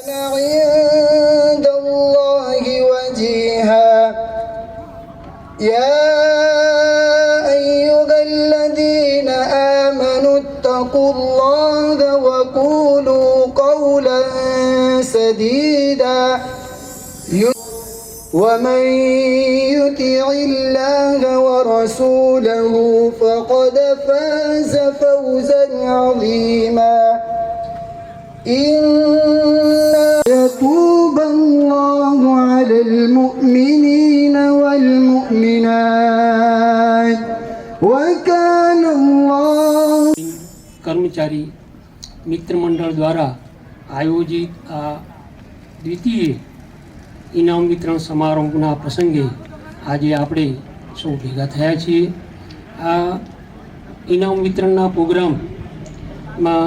عند الله وجيها يا أيها الذين آمنوا اتقوا الله وقولوا قولا سديدا ومن يطع الله ورسوله فقد فاز فوزا عظيما إنا يتوب الله على المؤمنين والمؤمنات وكان الله कर्मचारी मित्र मंडल द्वारा आयोजित आ द्वितीय इनाम वितरण समारोहना प्रसंगे आज आपणे सौ भेगा थया छीए। आ इनाम वितरणना प्रोग्राममां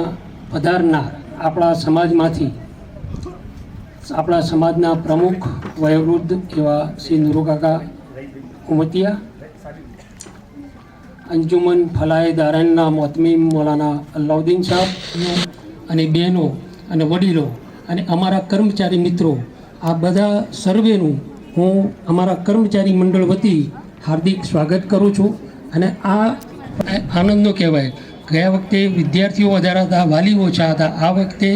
पधारनार आपणा समाजमांथी आपणा समाजना प्रमुख वयोवृद्ध एवा श्री नुरुकाका उमतिया, अंजुमन फलाए दाराना मोहतमीम मौलाना अल्लाउद्दीन साहब अने बहनों अने वडीलो अने अमारा कर्मचारी मित्रों आ बधा सर्वेનું હું અમારા કર્મચારી મંડળ વતી હાર્દિક સ્વાગત કરું છું। અને આ આનંદનો કહેવાય। ગયા વખતે વિદ્યાર્થીઓ વધારે હતા, વાલી ઓછા હતા। આ વખતે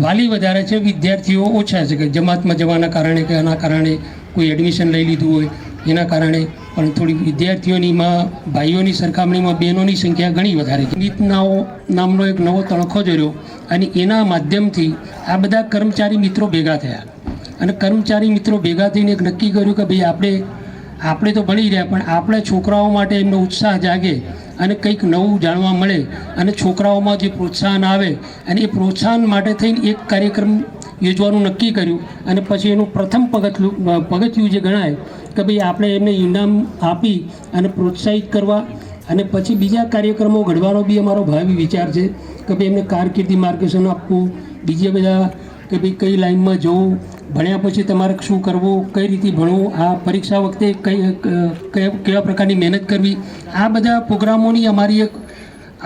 વાલી વધારે છે, વિદ્યાર્થીઓ ઓછા છે, કે જમાતમાં જવાના કારણે કે આના કારણે કોઈ એડમિશન લઈ લીધું હોય એના કારણે, પણ થોડી વિદ્યાર્થીઓનીમાં ભાઈઓની સરખામણીમાં બહેનોની સંખ્યા ઘણી વધારે છે। ગીતનાઓ નામનો એક નવો તણખો જોયો અને એના માધ્યમથી આ બધા કર્મચારી મિત્રો ભેગા થયા અને કર્મચારી મિત્રો ભેગા થઈને એક નક્કી કર્યું કે ભાઈ આપણે તો ભણી રહ્યા, પણ આપણે છોકરાઓ માટે એમનો ઉત્સાહ જાગે અને કંઈક નવું જાણવા મળે અને છોકરાઓમાં જે પ્રોત્સાહન આવે અને એ પ્રોત્સાહન માટે થઈને એક કાર્યક્રમ યોજવાનું નક્કી કર્યું। અને પછી એનું પ્રથમ પગથિયું જે ગણાય કે ભાઈ આપણે એમને ઇનામ આપી અને પ્રોત્સાહિત કરવા અને પછી બીજા કાર્યક્રમો ઘડવાનો બી અમારો ભાવિ વિચાર છે કે ભાઈ એમને કારકિર્દી માર્ગદર્શન આપવું, બીજા બધા કે ભાઈ કઈ લાઈનમાં જવું, ભણ્યા પછી તમારે શું કરવું, કઈ રીતે ભણવું, આ પરીક્ષા વખતે કેવા પ્રકારની મહેનત કરવી, આ બધા પ્રોગ્રામોની અમારી એક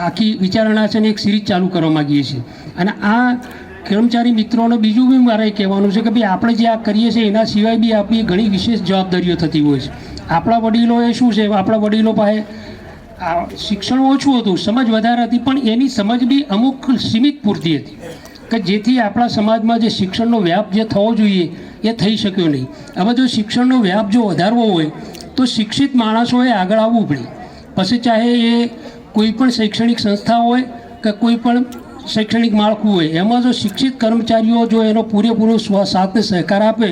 આખી વિચારણા છે અને એક સિરીઝ ચાલુ કરવા માગીએ છીએ। અને આ કર્મચારી મિત્રોને બીજું બી મારે કહેવાનું છે કે ભાઈ આપણે જે આ કરીએ છીએ એના સિવાય બી આપણી ઘણી વિશેષ જવાબદારીઓ થતી હોય છે। આપણા વડીલોએ શું છે, આપણા વડીલો પાસે શિક્ષણ ઓછું હતું, સમજ વધારે હતી, પણ એની સમજ બી અમુક સીમિત પૂરતી હતી કે જેથી આપણા સમાજમાં જે શિક્ષણનો વ્યાપ જે થવો જોઈએ એ થઈ શક્યો નહીં। હવે જો શિક્ષણનો વ્યાપ જો વધારવો હોય તો શિક્ષિત માણસોએ આગળ આવવું પડે। પછી ચાહે એ કોઈ પણ શૈક્ષણિક સંસ્થા હોય કે કોઈ પણ શૈક્ષણિક માળખું હોય, એમાં જો શિક્ષિત કર્મચારીઓ જો એનો પૂરેપૂરો સાથને સહકાર આપે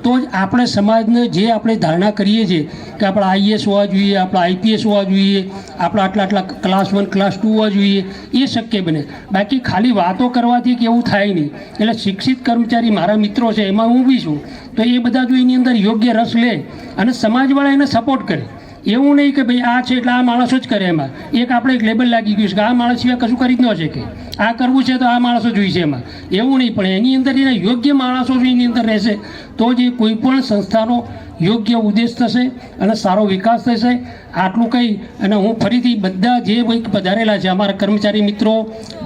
તો જ આપણે સમાજને જે આપણે ધારણા કરીએ છીએ કે આપણે આઈએસ હોવા જોઈએ, આપણે આઈપીએસ હોવા જોઈએ, આપણે આટલા ક્લાસ 1 ક્લાસ 2 હોવા જોઈએ, એ શક્ય બને। બાકી ખાલી વાતો કરવાથી કે એવું થાય નહીં। એટલે શિક્ષિત કર્મચારી મારા મિત્રો છે, એમાં હું બી છું, તો એ બધા જો એની અંદર યોગ્ય રસ લે અને સમાજવાળા એને સપોર્ટ કરે, એવું નહીં કે ભાઈ આ છે એટલે આ માણસો જ કરે। એમાં એક આપણે એક લેબલ લાગી ગયું છે કે આ માણસ સિવાય કશું કરી જ ન શકે, આ કરવું છે તો આ માણસો જોઈશે, એમાં એવું નહીં। પણ એની અંદર એના યોગ્ય માણસો જો એની અંદર રહેશે તો જ એ કોઈ પણ સંસ્થાનો યોગ્ય ઉદ્દેશ થશે અને સારો વિકાસ થશે। આટલું કહી અને હું ફરીથી બધા જે પધારેલા છે અમારા કર્મચારી મિત્રો,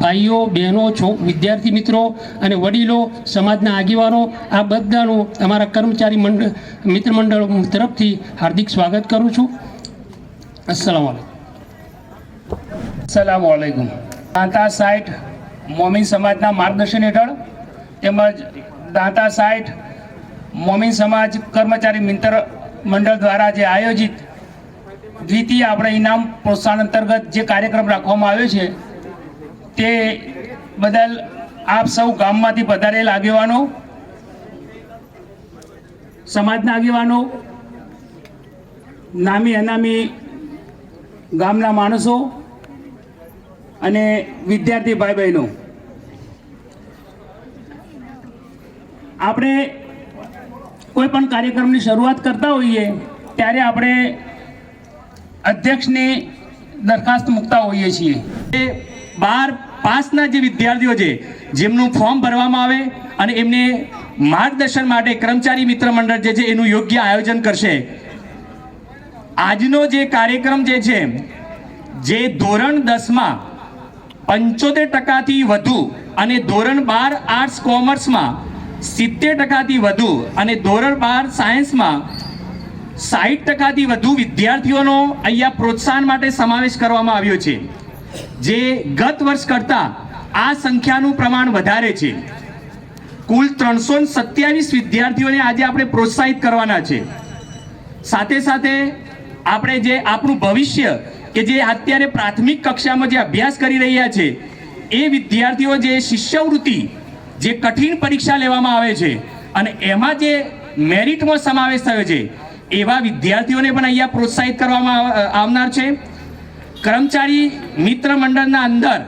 ભાઈઓ બહેનો, વિદ્યાર્થી મિત્રો અને વડીલો, સમાજના આગેવાનો, આ બધાનું અમારા કર્મચારી મિત્ર મંડળ તરફથી હાર્દિક સ્વાગત કરું છું। अस्सलामुअलैकुम। दांता साइट मोमिन समाजना मार्गदर्शन हेठळ તેમજ દાંતા સાઇટ મોમિન સમાજ કર્મચારી મિત્ર મંડળ દ્વારા જે આયોજિત દ્વિતીય આપણે ઇનામ પ્રોત્સાહન અંતર્ગત જે કાર્યક્રમ રાખવામાં આવ્યો છે તે બદલ આપ સૌ ગામમાંથી પધારેલ આગેવાનો, સમાજના આગેવાનો, નામી અનામી ગામના માણસો અને વિદ્યાર્થી ભાઈ બહેનો, આપણે કોઈ પણ કાર્યક્રમની શરૂઆત કરતા હોઈએ ત્યારે આપણે અધ્યક્ષને દરખાસ્ત મૂકતા હોઈએ છીએ। એ 12 પાસના જે વિદ્યાર્થીઓ છે જેમનું ફોર્મ ભરવામાં આવે અને એમને માર્ગદર્શન માટે કર્મચારી મિત્ર મંડળ જે છે એનું યોગ્ય આયોજન કરશે। આજનો જે કાર્યક્રમ જે છે જે ધોરણ 10માં 75% વધુ અને ધોરણ 12 આર્ટ્સ કોમર્સમાં 70% વધુ અને ધોરણ 12 સાયન્સમાં 60% વધુ વિદ્યાર્થીઓનો અહીંયા પ્રોત્સાહન માટે સમાવેશ કરવામાં આવ્યો છે, જે ગત વર્ષ કરતાં આ સંખ્યાનું પ્રમાણ વધારે છે. કુલ 327 વિદ્યાર્થીઓને આજે આપણે પ્રોત્સાહિત કરવાના છે. સાથે સાથે આપણે જે આપણું ભવિષ્ય કે જે અત્યારે પ્રાથમિક કક્ષામાં જે અભ્યાસ કરી રહ્યા છે એ વિદ્યાર્થીઓ જે શિષ્યવૃત્તિ જે કઠિન પરીક્ષા લેવામાં આવે છે અને એમાં જે મેરિટમાં સમાવેશ થયો છે એવા વિદ્યાર્થીઓને પણ અહીંયા પ્રોત્સાહિત કરવામાં આવનાર છે. કર્મચારી મિત્ર મંડળના અંદર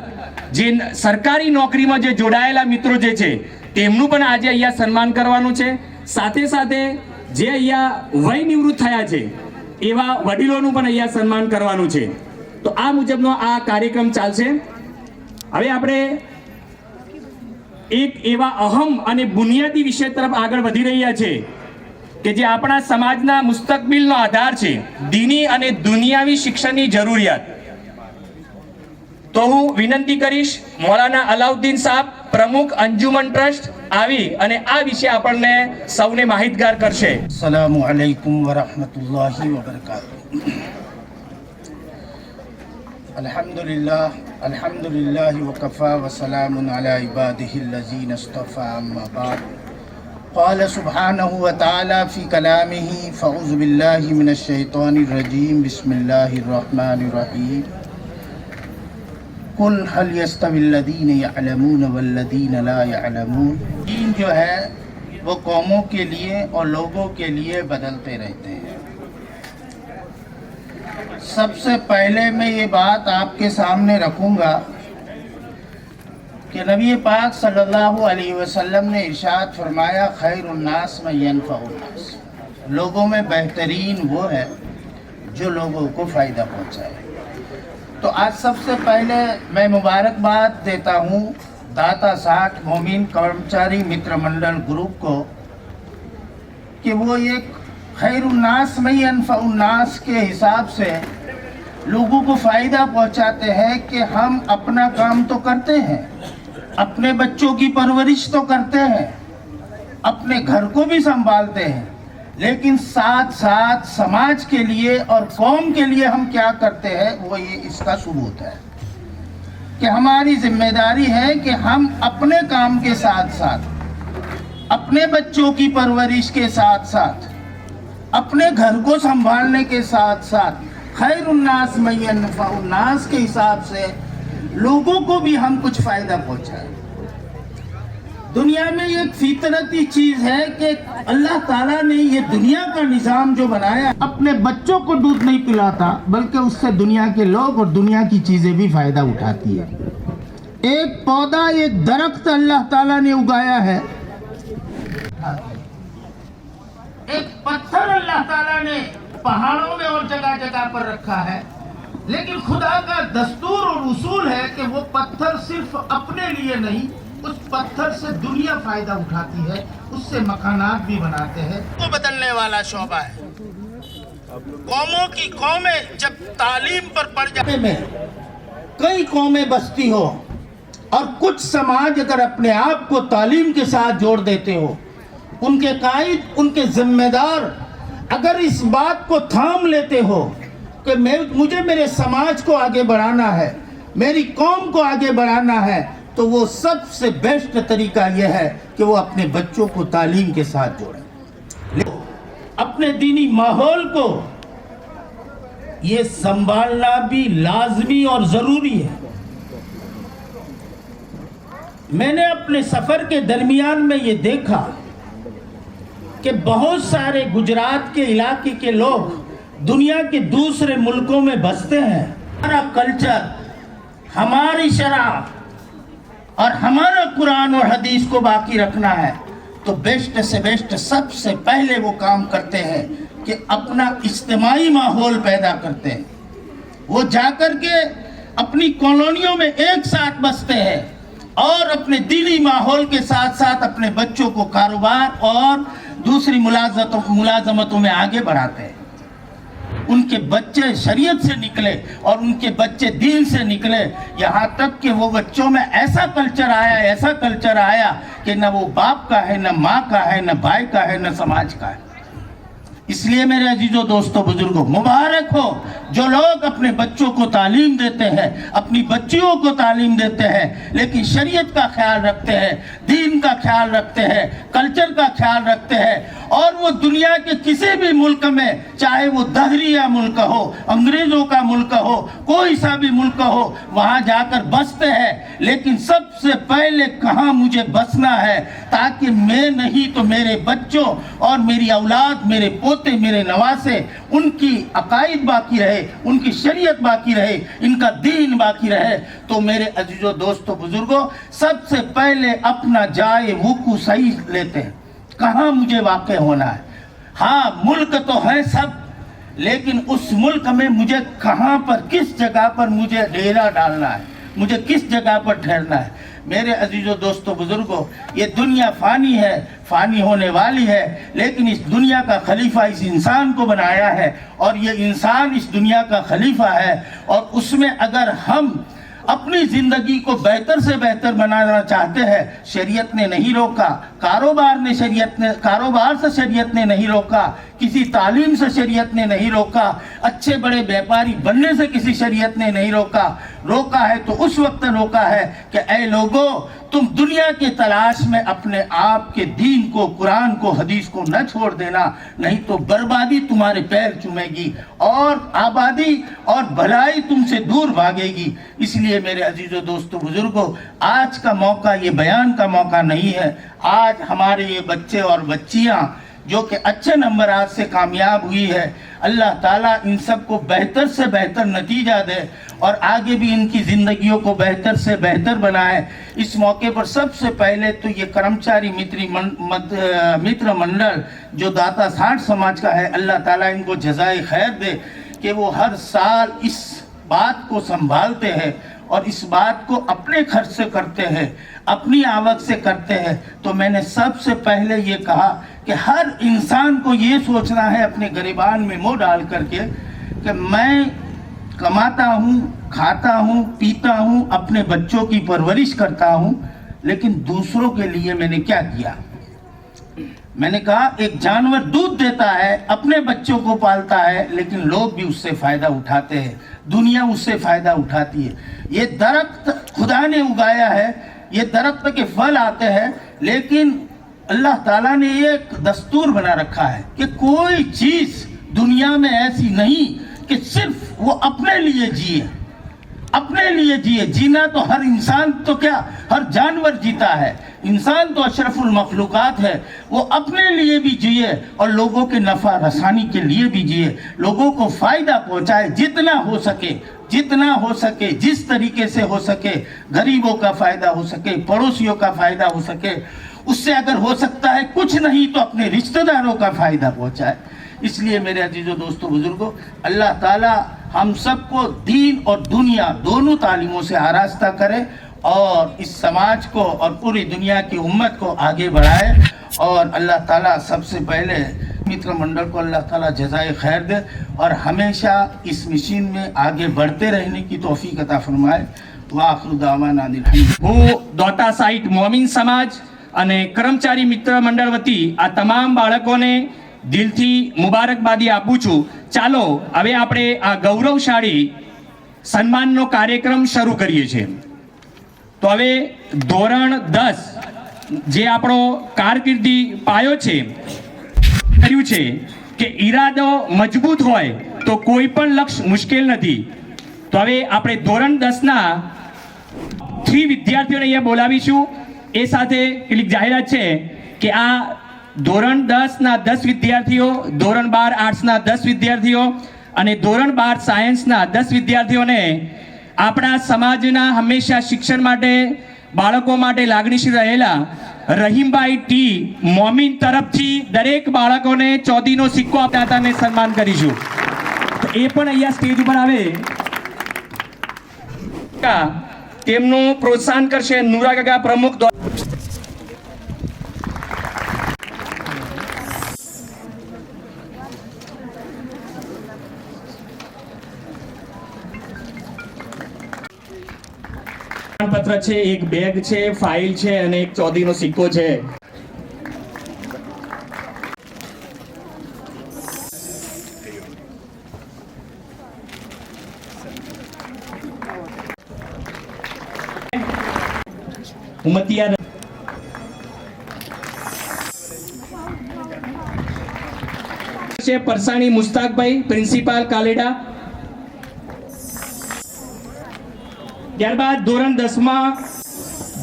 જે સરકારી નોકરીમાં જે જોડાયેલા મિત્રો જે છે તેમનું પણ આજે અહીંયા સન્માન કરવાનું છે. સાથે સાથે જે અહીંયા વય નિવૃત્ત થયા છે એવા વડીલોનું પણ અહીંયા સન્માન કરવાનું છે. તો આ મુજબનો આ કાર્યક્રમ ચાલશે. હવે આપણે એક એવા અહમ અને બુનિયાદી વિષય તરફ આગળ વધી રહ્યા છે કે જે આપણા સમાજના મુસ્તકબિલનો આધાર છે, દીની અને દુનિયાવી શિક્ષણની જરૂરિયાત. તો હું વિનંતી કરીશ મૌલાના અલાઉદ્દીન સાહેબ, પ્રમુખ અંજુમન ટ્રસ્ટ, આવી અને આ વિશે આપણને સૌને માહિતગાર કરશે. अस्सलामु अलैकुम वरहमतुल्लाहि वबरकातुह. अल्हम्दुलिल्लाह वकफा वसलामुन अला इबादिहि allazina इस्तफा अम्मा बाद. قال سبحانه وتعالى في كلامه فأعوذ بالله من الشيطان الرجيم بسم الله الرحمن الرحيم قل هل يستوي الذين يعلمون والذين لا يعلمون. دین جو ہے وہ قوموں کے لیے اور لوگوں کے لیے بدلتے رہتے ہیں. سب سے پہلے میں یہ بات آپ کے سامنے رکھوں گا کہ نبی پاک صلی اللہ علیہ وسلم نے ارشاد فرمایا خیر الناس من ینفع الناس. لوگوں میں بہترین وہ ہے جو لوگوں کو فائدہ پہنچائے. تو آج سب سے پہلے میں مبارکباد دیتا ہوں داتا ساٹھ مومن کرمچاری متر منڈل گروپ کو کہ وہ ایک خیر الناس میں ینفع الناس کے حساب سے لوگوں کو فائدہ پہنچاتے ہیں کہ ہم اپنا کام تو کرتے ہیں, اپنے بچوں کی پرورش تو کرتے ہیں, اپنے گھر کو بھی سنبھالتے ہیں, لیکن ساتھ ساتھ سماج کے لیے اور قوم کے لیے ہم کیا کرتے ہیں وہ یہ اس کا ثبوت ہے کہ ہماری ذمہ داری ہے کہ ہم اپنے کام کے ساتھ ساتھ, اپنے بچوں کی پرورش کے ساتھ ساتھ, اپنے گھر کو سنبھالنے کے ساتھ ساتھ خیر الناس من ینفع الناس کے حساب سے لوگوں کو بھی ہم کچھ فائدہ پہنچائیں. دنیا میں ایک فطرتی چیز ہے کہ اللہ تعالیٰ نے یہ دنیا کا نظام جو بنایا اپنے بچوں کو دودھ نہیں پلاتا بلکہ اس سے دنیا کے لوگ اور دنیا کی چیزیں بھی فائدہ اٹھاتی ہے. ایک پودا, ایک درخت اللہ تعالیٰ نے اگایا ہے, ایک پتھر اللہ تعالیٰ نے پہاڑوں میں اور جگہ جگہ پر رکھا ہے, لیکن خدا کا دستور اور اصول ہے کہ وہ پتھر صرف اپنے لیے نہیں, اس پتھر سے دنیا فائدہ اٹھاتی ہے, اس سے مکانات بھی بناتے ہیں. وہ بدلنے والا شعبہ ہے. قوموں کی قومیں جب تعلیم پر پڑ جاتے میں کئی قومیں بستی ہو اور کچھ سماج اگر اپنے آپ کو تعلیم کے ساتھ جوڑ دیتے ہو, ان کے قائد, ان کے ذمہ دار اگر اس بات کو تھام لیتے ہو کہ مجھے میرے سماج کو آگے بڑھانا ہے, میری قوم کو آگے بڑھانا ہے, تو وہ سب سے بیسٹ طریقہ یہ ہے کہ وہ اپنے بچوں کو تعلیم کے ساتھ جوڑیں. اپنے دینی ماحول کو یہ سنبھالنا بھی لازمی اور ضروری ہے. میں نے اپنے سفر کے درمیان میں یہ دیکھا کہ بہت سارے گجرات کے علاقے کے لوگ دنیا کے دوسرے ملکوں میں بستے ہیں. ہمارا کلچر, ہماری شرع اور ہمارا قرآن اور حدیث کو باقی رکھنا ہے تو بیسٹ سے بیسٹ سب سے پہلے وہ کام کرتے ہیں کہ اپنا اجتماعی ماحول پیدا کرتے ہیں. وہ جا کر کے اپنی کالونیوں میں ایک ساتھ بستے ہیں اور اپنے دینی ماحول کے ساتھ ساتھ اپنے بچوں کو کاروبار اور دوسری ملازمتوں میں آگے بڑھاتے ہیں. उनके बच्चे शरीयत से निकले और उनके बच्चे दीन से निकले। यहाँ तक कि वो बच्चों में ऐसा कल्चर आया कि न वो बाप का है, न माँ का है, न भाई का है, न समाज का है। इसलिए मेरे अजीजों दोस्तों बुजुर्गों, मुबारक हो जो लोग अपने बच्चों को तालीम देते हैं, अपनी बच्चियों को तालीम देते हैं, लेकिन शरीयत का ख्याल रखते हैं, दीन का ख्याल रखते हैं, कल्चर का ख्याल रखते हैं, और वो दुनिया के किसी भी मुल्क में, चाहे वो दहरिया मुल्क हो, अंग्रेजों का मुल्क हो, कोई सा भी मुल्क हो, वहाँ जाकर बसते हैं। लेकिन सबसे पहले कहाँ मुझे बसना है, ताकि मैं नहीं तो मेरे बच्चों और मेरी औलाद, मेरे पोते, मेरे नवासे, उनकी अकायद बाकी रहे, उनकी शरीयत बाकी रहे, इनका दीन बाकी रहे। तो मेरे अजीजों दोस्तों बुजुर्गों, सबसे पहले अपना जाए वुकू सही लेते हैं, कहाँ मुझे वाक़ होना है। हाँ, मुल्क तो है सब, लेकिन उस मुल्क में मुझे कहाँ पर, किस जगह पर मुझे डेरा डालना है, मुझे किस जगह पर ठहरना है। मेरे अजीजों दोस्तों बुजुर्गों, ये दुनिया फ़ानी है, फ़ानी होने वाली है, लेकिन इस दुनिया का खलीफा इस इंसान को बनाया है, और ये इंसान इस दुनिया का खलीफा है। और उसमें अगर हम अपनी ज़िंदगी को बेहतर से बेहतर बनाना चाहते हैं, शरीयत ने नहीं रोका, कारोबार से शरीयत ने नहीं रोका, किसी तालीम से शरीयत ने नहीं रोका, अच्छे बड़े व्यापारी बनने से किसी शरीयत ने नहीं रोका। रोका है तो उस वक्त रोका है कि ऐ लोगों, तुम दुनिया की तलाश में अपने आप के दीन को, कुरान को, हदीस को न छोड़ देना, नहीं तो बर्बादी तुम्हारे पैर चूमेगी और आबादी और भलाई तुमसे दूर भागेगी। इसलिए मेरे अजीजों दोस्तों बुजुर्गों, आज का मौका ये बयान का मौका नहीं है। आज हमारे ये बच्चे और बच्चियाँ जो कि अच्छे नंबर आज से कामयाब हुई है, अल्लाह ताला इन सब को बेहतर से बेहतर नतीजा दे और आगे भी इनकी ज़िंदगियों को बेहतर से बेहतर बनाए। इस मौके पर सबसे पहले तो ये कर्मचारी मित्र मंडल जो दाता साठ समाज का है, अल्लाह ताला इनको जज़ाए खैर दे कि वो हर साल इस बात को संभालते हैं और इस बात को अपने खर्च से करते हैं, अपनी आवक से करते हैं। तो मैंने सबसे पहले ये कहा कि हर इंसान को ये सोचना है अपने गिरबान में मुंह डाल करके कि मैं कमाता हूँ, खाता हूँ, पीता हूँ, अपने बच्चों की परवरिश करता हूँ, लेकिन दूसरों के लिए मैंने क्या किया। मैंने कहा एक जानवर दूध देता है, अपने बच्चों को पालता है, लेकिन लोग भी उससे फ़ायदा उठाते हैं, दुनिया उससे फ़ायदा उठाती है। ये दरख्त खुदा ने उगाया है, ये दरख्त के फल आते हैं, लेकिन अल्लाह ताला ने एक दस्तूर बना रखा है कि कोई चीज़ दुनिया में ऐसी नहीं कि सिर्फ वो अपने लिए जिए, अपने लिए जिए। जीना तो हर इंसान, तो क्या हर जानवर जीता है, इंसान तो अशरफुल मखलूकात है, वो अपने लिए भी जिए और लोगों के नफ़ा रसानी के लिए भी जिए, लोगों को फ़ायदा पहुँचाए जितना हो सके, जितना हो सके, जिस तरीके से हो सके, गरीबों का फ़ायदा हो सके, पड़ोसियों का फ़ायदा हो सके, उससे अगर हो सकता है कुछ नहीं तो अपने रिश्तेदारों का फ़ायदा पहुँचाए। इसलिए मेरे अजीजों दोस्तों बुजुर्गों, अल्लाह ताला हम सबको दीन और दुनिया दोनों तालीमों से आरास्ता करे और इस समाज को और पूरी दुनिया की उम्मत को आगे बढ़ाए। और अल्लाह ताला सबसे पहले मित्र मंडल को अल्लाह ताला जज़ाए खैर दे और हमेशा इस मिशन में आगे बढ़ते रहने की तौफीक अता फरमाए। वाखिरु दावाना હું દોતા સાઇટ મોમીન સમાજ અને કર્મચારી મિત્ર મંડળ વતી આ તમામ બાળકોને દિલથી મુબારકબાદી આપું છું। ચાલો હવે આપણે આ ગૌરવશાળી સન્માનનો કાર્યક્રમ શરૂ કરીએ છીએ। તો હવે ધોરણ 10 જે આપણો કારકિર્દી પાયો છે, કર્યું છે કે ઈરાદો મજબૂત હોય તો કોઈ પણ લક્ષ્ય મુશ્કેલ નથી। તો હવે આપણે ધોરણ 10ના 3 વિદ્યાર્થીઓને અહીંયા બોલાવીશું। એ સાથે કેટલીક જાહેરાત છે કે આ ધોરણ 10ના 10 વિદ્યાર્થીઓ, ધોરણ 12 આર્ટ્સના 10 વિદ્યાર્થીઓ અને ધોરણ 12 સાયન્સના 10 વિદ્યાર્થીઓને આપણા સમાજના હંમેશા શિક્ષણ માટે, બાળકો માટે લાગણીશીલ રહેલા રહીમભાઈ ટી મોમીન તરફથી દરેક બાળકોને ચોથીનો સિક્કો આપતા હતા અને સન્માન કરીશું। તો એ પણ અહીંયા સ્ટેજ ઉપર આવે, તેમનું પ્રોત્સાહન કરશે નુરા કાકા પ્રમુખ। પ્રમાણપત્ર છે, એક બેગ છે, ફાઇલ છે અને એક ચોધીનો સિક્કો છે. ઉમતિયા છે પરસાણી મુસ્તાકભાઈ, પ્રિન્સિપાલ કાલેડા. ત્યારબાદ ધોરણ 10 માં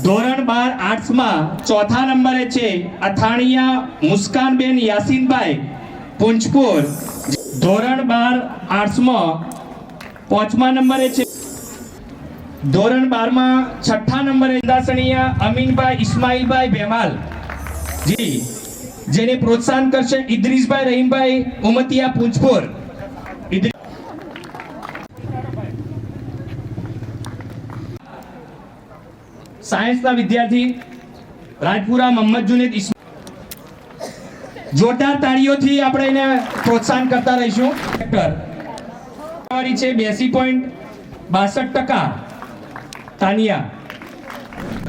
ધોરણ 12 આર્ટ્સમાં ચોથા નંબરે છે અથાણિયા મુસ્કાનબેન યાસીનભાઈ પુંજપુર. ધોરણ 12 આર્ટ્સમાં 5મા નંબરે છે. ધોરણ 12 માં 6ઠ્ઠા નંબરે દાસણીયા અમીનભાઈ ઇસ્માઇલભાઈ બેમાલ જી, જેને પ્રોત્સાહન કરશે ઇદ્રીસભાઈ રહીમભાઈ ઉમતિયા પુંજપુર. સાયન્સના વિદ્યાર્થી રાજપુરા મોહમ્મદ જુનેદ જોરદાર તાળીઓથી આપણે એને પ્રોત્સાહન કરતા રહીશું. ટકાવારી છે 82.62%. તાનિયા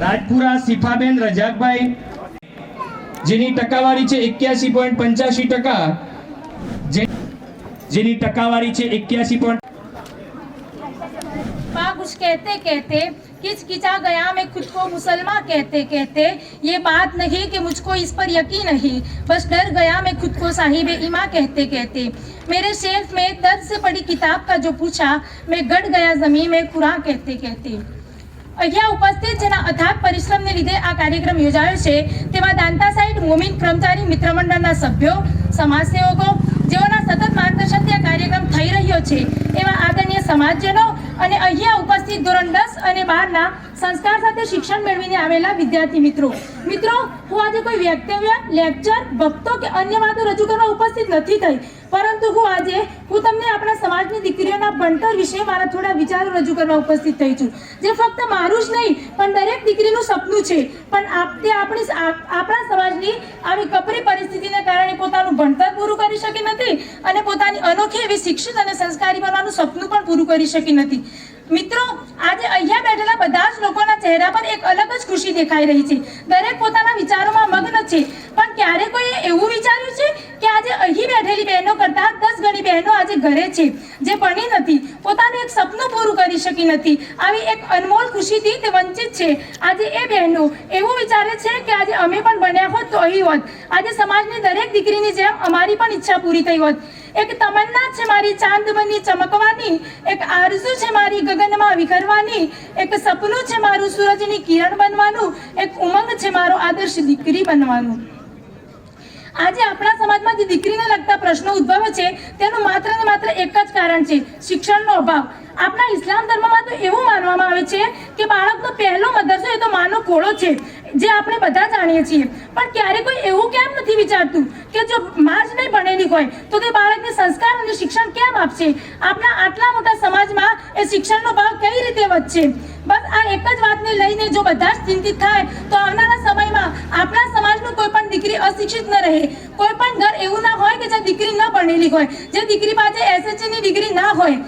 રાજપુરા સિફાબેન રજાકભાઈ, જેની ટકાવારી છે 81.85%, જેની ટકાવારી છે 81. कुछ कहते कहते किचकिचा गया मैं खुद को मुसलमान कहते कहते ये बात नहीं कि मुझको इस पर यकीन नहीं, बस डर गया मैं खुद को साहिब ईमा कहते कहते. मेरे शेल्फ में दर्द से पड़ी किताब का जो पूछा मैं गड़ गया जमीन में कुरान कहते कहते. અહીંયા ઉપસ્થિત જેના અથાગ પરિશ્રમને લીધે આ કાર્યક્રમ યોજાયો છે તેવા દાંતા સાઇટ મોમીન કર્મચારી મિત્ર મંડળના સભ્યો, સમાજસેવકો જેઓના સતત માર્ગદર્શનથી આ કાર્યક્રમ થઈ રહ્યો છે એવા આદરણીય સમાજજનો અને અહીંયા ઉપસ્થિત ધોરણ 10 અને 12ના સંસ્કાર સાથે શિક્ષણ મેળવીને આવેલા વિદ્યાર્થી મિત્રો. હું આજે કોઈ વક્તવ્ય, લેક્ચર, વક્તો કે અન્ય વાતો રજૂ કરવા ઉપસ્થિત નથી થઈ, પરંતુ હું તમને આપણા સમાજની દીકરીઓના ભણતર વિશે મારા થોડા વિચારો રજૂ કરવા ઉપસ્થિત થઈ છું, જે ફક્ત મારું જ નહીં પણ દરેક દીકરીનું સપનું છે. પણ આપણા સમાજની આવી કપરી પરિસ્થિતિને કારણે પોતાનું ભણતર પૂરું કરી શકી નથી અને પોતાની અનોખી એવી શિક્ષિત અને સંસ્કારી બનવાનું સપનું પણ પૂરું કરી શકી નથી. મિત્રો, આજે અહીંયા બેઠેલા બધા જ લોકોના ચહેરા પર એક અલગ જ ખુશી દેખાઈ રહી છે. દરેક પોતાના વિચારોમાં મગ્ન છે, પણ ક્યારે કોઈએ એવું વિચાર્યું છે કે આજે અહીં બેઠેલી બહેનો કરતા 10 ગણી બહેનો આજે ઘરે છે, જે ભણી નથી, પોતાનું એક સપનું પૂરું કરી શકી નથી. આવી એક અનમોલ ખુશીથી તે વંચિત છે. આજે એ બહેનો એવું વિચારે છે કે આજે અમે પણ ભણ્યા હોત તો અહીં હોત, આજે સમાજની દરેક દીકરીની જેમ અમારી પણ ઈચ્છા પૂરી થઈ હોત. એક તમન્ના છે મારી ચાંદ બની ચમકવાની, એક આરઝુ છે મારી ગગનમાં વિખરવાની, એક સપનું છે મારું સૂરજની કિરણ બનવાનું, એક ઉમંગ છે મારો આદર્શ દીકરી બનવાનું. આજે આપણા સમાજમાં જે દીકરીને લગતા પ્રશ્નો ઉદ્ભવે છે તેનું માત્ર ને માત્ર એક જ કારણ છે, શિક્ષણનો અભાવ. આપણા ઇસ્લામ ધર્મમાં તો એવું માનવામાં આવે છે કે બાળકનો પહેલો મદરસો એ તો માનો ખોળો છે, જે આપણે બધા જાણીએ છીએ. પણ ક્યારે કોઈ એવું કેમ નથી વિચારતું કે જો માં જ નહીં ભણેલી હોય તો તે બાળકને સંસ્કાર અને શિક્ષણ કેમ આપશે? આપણા આટલા મોટા સમાજમાં એ શિક્ષણનો ભાવ કઈ રીતે વધશે? બસ આ એક જ વાતને લઈને જો બધા જ ચિંતિત થાય તો આવનારા સમયમાં આપણા સમાજનું કોઈ પણ દીકરી અશિક્ષિત ન રહે. કોઈ પણ ઘર એવું ના હોય કે જ્યાં દીકરી ન ભણેલી હોય, જે દીકરી પાસે SHG ની ડિગ્રી ના હોય.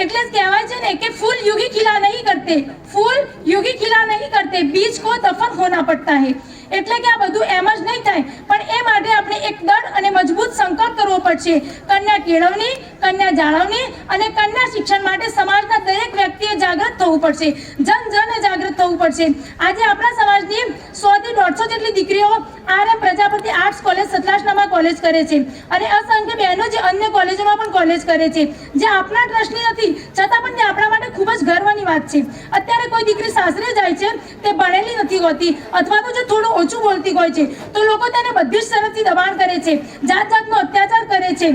એટલે જ કહેવાય છે ને કે ફૂલ યુગી ખिला नहीं करते, फूल युगी खिला नहीं करते, बीज को दफन होना पड़ता है. એટલે કે આ બધું એમ જ નહીં થાય, પણ એ માટે આપણે એક દૃઢ અને મજબૂત સંકલ્પ કરવો પડશે. કન્યા કેળવણી, કન્યા જાળવણી અને કન્યા શિક્ષણ માટે સમાજના દરેક વ્યક્તિએ જાગૃત થવું પડશે, જન જાગૃત થવું પડશે. આજે આપણા સમાજની 100 થી 150 જેટલી દીકરીઓ RM પ્રજાપતિ આર્ટ્સ કોલેજ સતલાસનામાં કોલેજ કરે છે અને અસંખ્ય બહેનો જે અન્ય કોલેજોમાં પણ કોલેજ કરે છે, જે આપણા ટ્રસ્ટની નથી છતાં પણ તે આપણા માટે ખૂબ જ ગર્વની વાત છે. અત્યારે કોઈ દીકરી સાસરે જાય છે તે ભણેલી નથી હોતી અથવા તો જો થોડું ઓછું બોલતી હોય છે તો લોકો તેને બધી જ શરતથી દબાણ કરે છે, જાતનો અત્યાચાર કરે છે.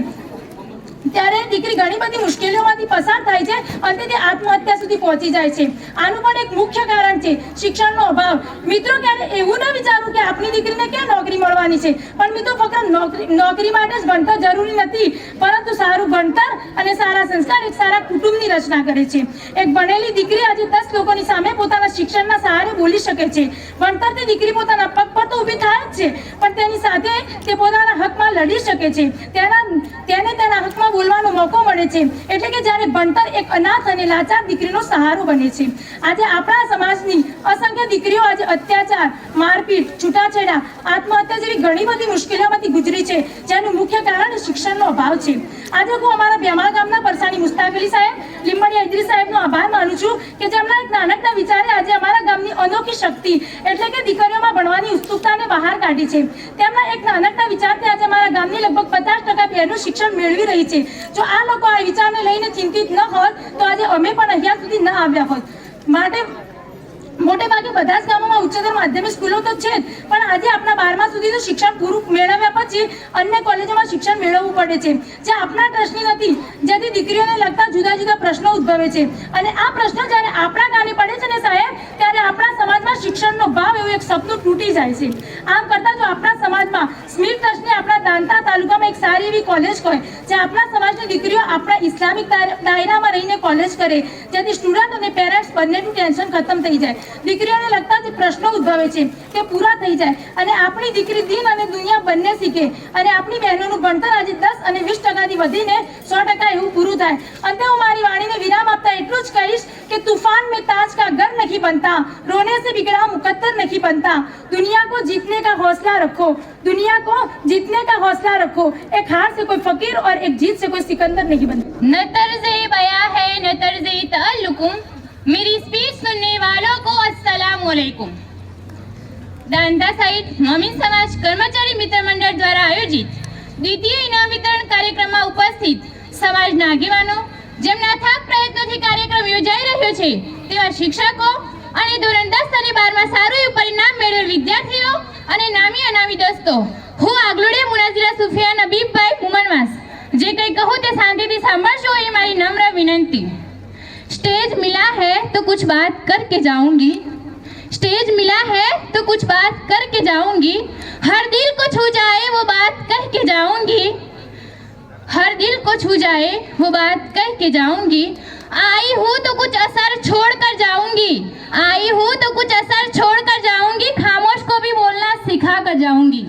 ત્યારે દીકરી ઘણી બધી મુશ્કેલીઓમાંથી પસાર થાય છે અને તે આત્મહત્યા સુધી પહોંચી જાય છે. આનું પણ એક મુખ્ય કારણ છે શિક્ષણનો અભાવ. મિત્રો, ક્યારે એવું ન વિચારવું કે આપણી દીકરીને ક્યાં નોકરી મળવાની છે, પણ મિત્રો ફક્ત નોકરી માટે જ ભણતર જરૂરી નથી, પરંતુ સારું ભણતર અને સારા સંસ્કાર એક સારા કુટુંબની રચના કરે છે. એક ભણેલી દીકરી આજે 10 લોકોની સામે પોતાના શિક્ષણના સહારે બોલી શકે છે. ભણતરથી દીકરી પોતાના પગ પર તો ઊભી થાય જ છે, પણ તેની સાથે તે પોતાના હકમાં લડી શકે છે. તેને તેના હકમાં બોલવાનો મોકો મળે છે, એટલે કે જ્યારે ભણતર એક અનાથ અને લાચાર દીકરીનો સહારો બને છે. આજે આપણા સમાજની અસંખ્ય દીકરીઓ આજે અત્યાચાર, મારપીટ, છૂટાછેડા, આત્મહત્યા જેવી ઘણી બધી મુશ્કેલીઓમાંથી ગુજરી છે, જેનું મુખ્ય કારણ શિક્ષણનો અભાવ છે. આજે હું અમારા બ્યામા ગામના પરસાની મુસ્તાક અલી સાહેબ, લીંબડિયા ઇદ્રીસ સાહેબનો આભાર માનું છું કે જેમના એક નાનકડા વિચારે આજે અમારા ગામની અનોખી શક્તિ એટલે કે દીકરીઓમાં ભણવાની ઉત્સુકતાને બહાર કાઢી છે. તેમના એક નાનકડા વિચારથી આજે અમારા ગામની લગભગ 50% બહેનો શિક્ષણ મેળવી રહી છે. જો આ લોકો આ વિચારને લઈને ચિંતિત ન હોત તો આજે અમે પણ અહીંયા સુધી ન આવ્યા હોત. માટે મોટે ભાગે બધા જ ગામોમાં ઉચ્ચતર માધ્યમિક સ્કૂલો તો છે જ, પણ આજે આપણા 12મા સુધી તો શિક્ષણ પૂરું મેળવ્યા પછી અન્ય કોલેજોમાં શિક્ષણ મેળવવું પડે છે, જે આપણા ટ્રસ્ટની નથી, જેથી દીકરીઓને લગતા જુદા જુદા પ્રશ્નો ઉદ્ભવે છે. અને આ પ્રશ્નો જ્યારે આપણા કાને પડે છે ને સાહેબ, ત્યારે આપણા સમાજમાં શિક્ષણનો ભાવ એવું એક સપનું તૂટી જાય છે. આમ કરતાં જો આપણા સમાજમાં સ્મિત ટ્રસ્ટની આપણા દાંતા તાલુકામાં એક સારી એવી કોલેજ હોય, જે આપણા સમાજની દીકરીઓ આપણા ઇસ્લામિક દાયરામાં રહીને કોલેજ કરે, જેથી સ્ટુડન્ટ અને પેરેન્ટ્સ બંનેનું ટેન્શન ખતમ થઈ જાય, દીકરીઓને લગતા જે પ્રશ્નો ઉદ્ભવે છે તે પૂરા થઈ જાય અને આપણી દીકરી દિન અને દુનિયા બંને શીખે અને આપણી બહેનોનું ભણતર આજે 10 અને 20% વધીને 100% એવું પૂરું થાય. અંતે હું મારી વાણીને વિરામ આપતા એટલું જ કહીશ કે तूफान में ताज का घर नहीं बनता, रोने से बिगड़ा मुकद्दर नहीं बनता, दुनिया को जीतने का हौसला रखो, दुनिया को जीतने का हौसला रखो, एक हार से कोई फकीर और एक जीत से कोई सिकंदर नहीं बनता. न तर्ज़े बया है न तर्ज़े तअल्लुकुम, मेरी स्पीच सुनने वालों को अस्सलाम वालेकुम. दांता साइड मोमिन समाज कर्मचारी मित्र मंडળ દ્વારા આયોજિત દ્વિતીય ઇનામ વિતરણ કાર્યક્રમમાં ઉપસ્થિત સમાજના આગેવાનો, જેમના થાક પ્રયત્નોથી કાર્યક્રમ યોજાઈ રહ્યો છે, તેવા શિક્ષકો અને ધોરણ 10 અને 12માં સારું એવું પરિણામ મેળવેલ વિદ્યાર્થીઓ અને નામી અનામી દોસ્તો, હું આગલુડે મુનાઝિરા સુફિયા નબીબભાઈ મુમનવાસ જે કંઈ કહું તે શાંતિથી સાંભળશો એ મારી નમ્ર વિનંતી. स्टेज मिला है तो कुछ बात करके जाऊंगी, स्टेज मिला है तो कुछ बात करके जाऊंगी, हर दिल को छू जाए वो बात कह के जाऊंगी, हर दिल को छू जाए वो बात कह के जाऊंगी, आई हूँ तो कुछ असर छोड़ कर जाऊंगी, आई हूँ तो कुछ असर छोड़ कर जाऊंगी, खामोश को भी बोलना सिखा कर जाऊंगी.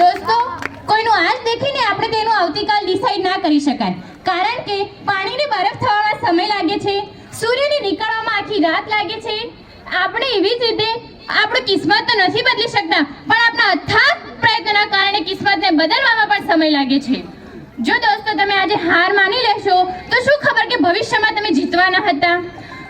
दोस्तों, કોઈનું આજ દેખીને આપણે તેનું આવતીકાલ ડિસાઈડ ના કરી શકાય, કારણ કે પાણીને બરફ થવામાં સમય લાગે છે, સૂર્યને નીકળવામાં આખી રાત લાગે છે. આપણે એવી જ રીતે આપણું કિસ્મત તો નથી બદલી શકતા, પણ આપણા અથાગ પ્રયત્નોના કારણે કિસ્મતને બદલવામાં પણ સમય લાગે છે. જો દોસ્તો તમે આજે હાર માની લેશો તો શું ખબર કે ભવિષ્યમાં તમે જીતવાના હતા.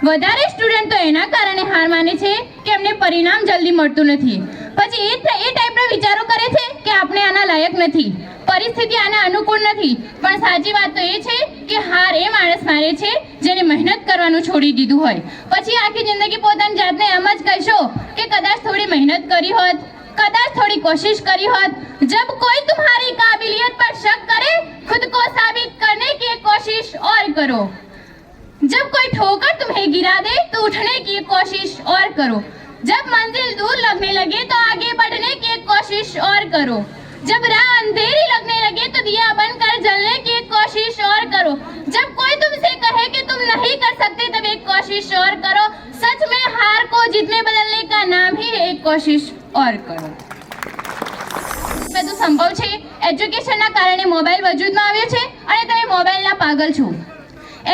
વધારે સ્ટુડન્ટ તો એના કારણે હાર માને છે કે એમને પરિણામ જલ્દી મળતું નથી, પછી એ ટાઈપના વિચારો કરે છે કે આપણે આના લાયક નથી, પરિસ્થિતિ આના અનુકૂળ નથી. પણ સાચી વાત તો એ છે કે હાર એ માણસ મારે છે જેને મહેનત કરવાનું છોડી દીધું હોય. પછી આખી જિંદગી પોતાની જાતને એમ જ કહેશો કે કદાચ થોડી મહેનત કરી હોત, कदाच थोड़ी कोशिश करी होत. जब कोई तुम्हारी काबिलियत पर शक करे, खुद को साबित करने की कोशिश और करो. जब कोई ठोकर तुम्हें गिरा दे तो उठने की कोशिश और करो. जब मंजिल दूर लगने लगे तो आगे बढ़ने की कोशिश और करो. जब राह अंधेरी लगने लगे तो दिया बनकर जलने की कोशिश और करो. जब कोई तुमसे कहे कि तुम नहीं कर सकते तब एक कोशिश और करो. सच में हार को जीतने बदलने का नाम ही है एक कोशिश और करो. બધું સંભવ છે. એજ્યુકેશનના કારણે મોબાઈલ વજૂદમાં આવ્યો છે અને તમે મોબાઈલના પાગલ છો.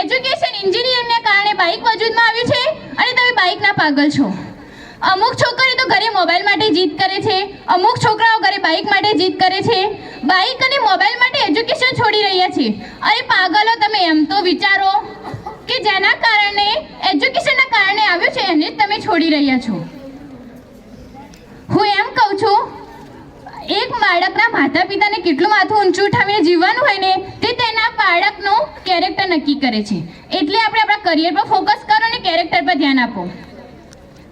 એજ્યુકેશન એન્જિનિયરના કારણે બાઇક વજૂદમાં આવ્યું છે અને તમે બાઇકના પાગલ છો. અમુક છોકરીઓ તો ઘરે મોબાઈલ માટે જીદ કરે છે, અમુક છોકરાઓ ઘરે બાઇક માટે જીદ કરે છે. બાઇક અને મોબાઈલ માટે એજ્યુકેશન છોડી રહ્યા છે. અરે પાગલો, તમે એમ તો વિચારો કે જેના કારણે એજ્યુકેશનના કારણે આવ્યું છે એને જ તમે છોડી રહ્યા છો. હું એમ કહું છું, એક બાળકના માતા પિતાને કેટલું માથું ઊંચું ઉઠાવીને જીવવાનું હોય ને તે તેના બાળકનું કેરેક્ટર નક્કી કરે છે. એટલે આપણે આપણા કરિયર પર ફોકસ કરો અને કેરેક્ટર પર ધ્યાન આપો.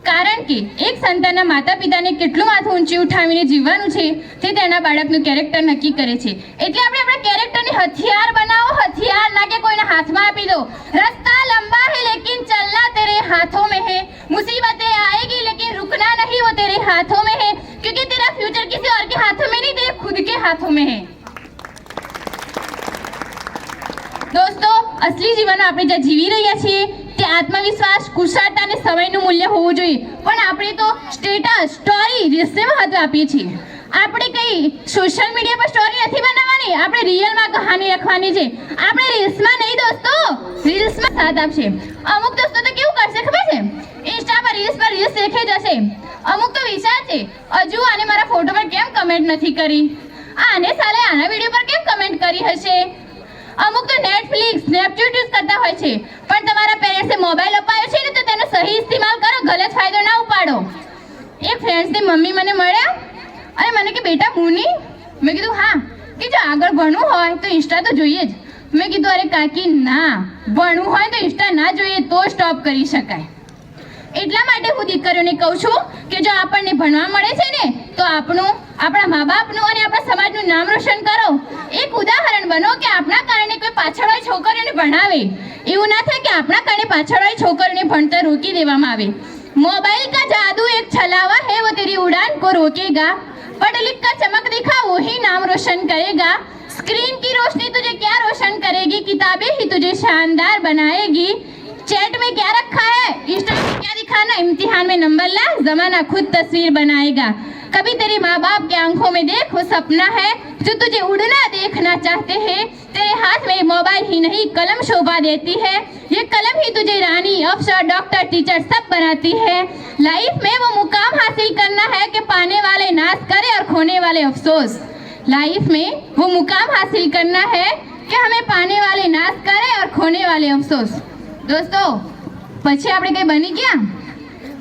કારણ કે એક સંતાનના માતા પિતાને કેટલું માથું ઊંચું ઉઠાવીને જીવવાનું છે તે તેના બાળકનું કેરેક્ટર નક્કી કરે છે. એટલે આપણે આપણા કેરેક્ટરને હથિયાર બનાવો, હથિયાર ના કે કોઈના હાથમાં આપી દો. રસ્તા લંબા है लेकिन चलना तेरे हाथों में है. मुसीबतें आएगी लेकिन रुकना नहीं, वो तेरे हाथों में है. क्योंकि तेरा फ्यूचर किसी और के हाथों में नहीं, तेरे खुद के हाथों में है. દોસ્તો, અસલી જીવન આપણે જ્યાં જીવી રહ્યા છીએ તે આત્મવિશ્વાસ, કુશળતા અને સમયનું મૂલ્ય હોવું જોઈએ. પણ આપણે તો સ્ટેટસ, સ્ટોરી, રીલ્સને મહત્વ આપીએ છીએ. આપણે કઈ સોશિયલ મીડિયા પર સ્ટોરી નથી બનાવવાની, આપણે રિયલમાં કહાની લખવાની છે. આપણે રીલ્સમાં નહીં દોસ્તો, રીલ્સમાં સાથ આપશે. અમુક દોસ્તો તો કેવું કરશે ખબર છે, ઇન્સ્ટા પર રીલ્સ દેખે જશે. અમુક તો વિચાર છે હજુ આને મારા ફોટો પર કેમ કમેન્ટ નથી કરી, આને સાલે આના વિડીયો પર કેમ કમેન્ટ કરી હશે. અમુક તો નેટફ્લિક્સ સ્નેપચેટ યુઝ કરતા હોય છે, પણ તમારા પેરેન્ટ્સે મોબાઈલ અપાયો છે ને તો તેનો સહી ઇસ્તેમાલ કરો, ગલત ફાયદો ના ઉપાડો. એક ફ્રેન્ડ્સની મમ્મી મને મળ્યા અને મને કે બેટા મુની, મેં કીધું હા, કે જો આગળ ભણવું હોય તો ઇન્સ્ટા તો જોઈએ જ. મેં કીધું અરે કાકી ના, ભણવું હોય તો ઇન્સ્ટા ના જોઈએ તો સ્ટોપ કરી શકાય. એટલા માટે હું દીકરીઓને કહું છું કે જો આપણને ભણવા મળે છે ને તો આપણા મા બાપનું અને આપણા સમાજનું નામ રોશન કરો. એક ઉદાહરણ બનો કે આપણા કારણે કોઈ પાછળવાળી છોકરીઓને ભણાવે. એવું ના થાય કે આપણા કારણે પાછળવાળી છોકરીઓને ભણતર રોકી દેવામાં આવે. मोबाइल का जादू एक छलावा है, वो तेरी उड़ान को रोकेगा. पढ़ लिख कर चमक दिखा वो ही नाम रोशन करेगा. स्क्रीन की रोशनी तुझे क्या रोशन करेगी, किताबें ही तुझे शानदार बनाएगी. चैट में क्या रखा है, इंस्टा में क्या दिखाना, इम्तिहान में नंबर ला, जमाना खुद तस्वीर बनाएगा. कभी तेरे माँ बाप के आंखों में देख वो सपना है जो तुझे उड़ना देखना चाहते हैं. तेरे हाथ में मोबाइल ही नहीं कलम शोभा देती है. ये कलम ही तुझे रानी, अफसर, डॉक्टर, टीचर सब बनाती है. लाइफ में वो मुकाम हासिल करना है कि पाने वाले नाश करे और खोने वाले अफसोस. लाइफ में वो मुकाम हासिल करना है कि हमें पाने वाले नाश करे और खोने वाले अफसोस. દોસ્તો પછી આપણે કંઈ બની ગયા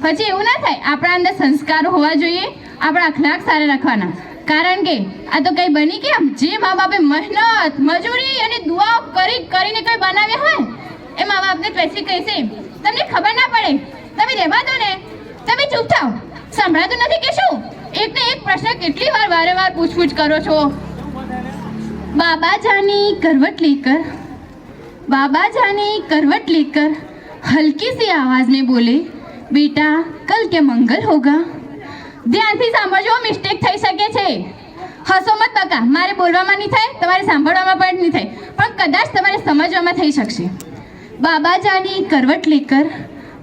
પછી એવું ના થાય, આપણા અંદર સંસ્કારો હોવા જોઈએ, આપણા અખલાક સારા રાખવાના. કારણ કે આ તો કંઈ બની ગયા, જે મા બાપે મહેનત મજૂરી અને દુઆ કરીને કંઈ બનાવ્યા હોય એ મા બાપને પછી કહેશે તમને ખબર ના પડે, તમે રહેવા દો ને, તમે ચૂપ થાઓ, સંભળાતું નથી કે શું? એકને એક પ્રશ્ન કેટલી વાર વારંવાર પૂછપૂછ કરો છો. બાબા જાની કરવટ લેકર, बाबा जाने करवट लेकर हल्की सी आवाज में बोले बेटा कल क्या मंगल होगा. ધ્યાનથી સાંભળજો, મિસ્ટેક થઈ શકે છે. હસો મત બકા, મારે બોલવામાં નહીં થાય, તમારે સાંભળવામાં પણ નહીં થાય, પણ કદાચ તમારે સમજવામાં થઈ શકશે. बाबा जाने करवट लेकर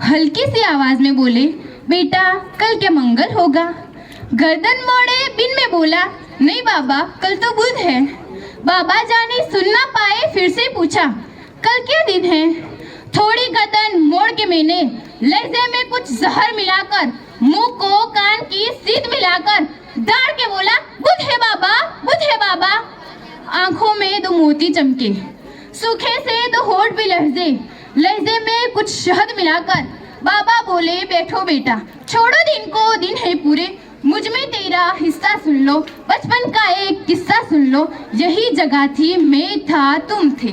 हल्की सी आवाज में बोले बेटा कल क्या मंगल होगा. गर्दन मोड़े बिन में बोला नहीं बाबा कल तो बुध है. बाबा जाने सुन ना पाए फिर से पूछा कल क्या दिन है. थोड़ी गर्दन मोड़ के मैंने लहजे में कुछ जहर मिलाकर मुंह को कान की सीध मिलाकर दाड़ के बोला बुध है बाबा, बुध है बाबा. आंखों में दो मोती चमके, सूखे से दो होठ भी लहजे में कुछ शहद मिलाकर बाबा बोले बैठो बेटा छोड़ो दिन को, दिन है पूरे, मुझ में तेरा हिस्सा सुन लो, बचपन का एक किस्सा सुन लो. यही जगह थी मैं था तुम थे.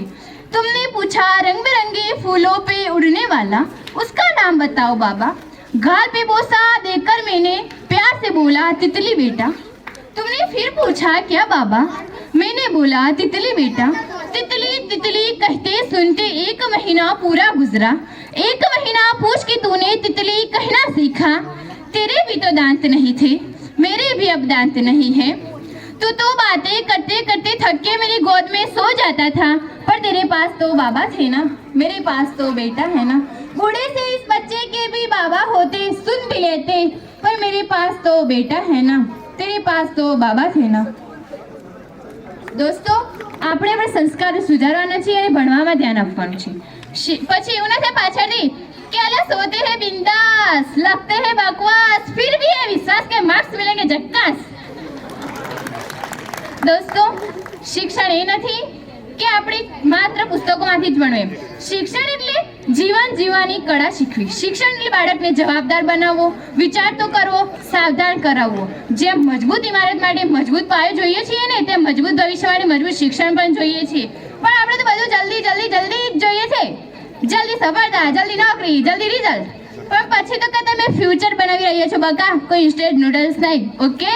तुमने पूछा रंग बिरंगे फूलों पे उड़ने वाला, उसका नाम बताओ बाबा. गाल पे बोसा देकर मैंने प्यार से बोला तितली बेटा. तुमने फिर पूछा क्या बाबा, मैंने बोला तितली बेटा. तितली तितली कहते सुनते एक महीना पूरा गुजरा. एक महीना पूछ के तूने तितली कहना सीखा. तेरे भी तो दांत नहीं थे, मेरे भी अब दांत नहीं है. तू तो बातें करते करते थक के मेरी गोद में सो जाता था, पर तेरे पास तो बाबा थे ना, मेरे पास तो बेटा है ना. बूढ़े से इस बच्चे के भी बाबा होते, सुन भी लेते, पर मेरे पास तो बेटा है ना, तेरे पास तो बाबा थे ना. દોસ્તો આપણે આપણા સંસ્કારો સુધારવાના છે અને ભણવામાં ध्यान આપવાનું છે. પછી એવું ના થાય પાછળથી કે અલા સોતે હે બિંદાસ, લખતે હે બકવાસ, फिर भी है विश्वास के मार्क्स मिलेंगे झक्कास. દોસ્તો શિક્ષણ એ નથી કે આપણે માત્ર પુસ્તકોમાંથી જ ભણવું. શિક્ષણ એટલે જીવન જીવવાની કળા શીખવી. શિક્ષણ એટલે બાળકને જવાબદાર બનાવવો, વિચાર તો કરવો, સાવધાન કરાવવો. જેમ મજબૂત ઇમારત માટે મજબૂત પાયો જોઈએ છીએ ને, તેમ મજબૂત ભવિષ્ય માટે મજબૂત શિક્ષણ પણ જોઈએ છીએ. પણ આપણે તો બધું જલ્દી જલ્દી જલ્દી જ જોઈએ છે. જલ્દી સફળતા, જલ્દી નોકરી, જલ્દી રિઝલ્ટ. પણ પછી તો કે તમે ફ્યુચર બનાવી રહ્યા છો બકા, કોઈ ઇન્સ્ટન્ટ નૂડલ્સ નહીં. ઓકે.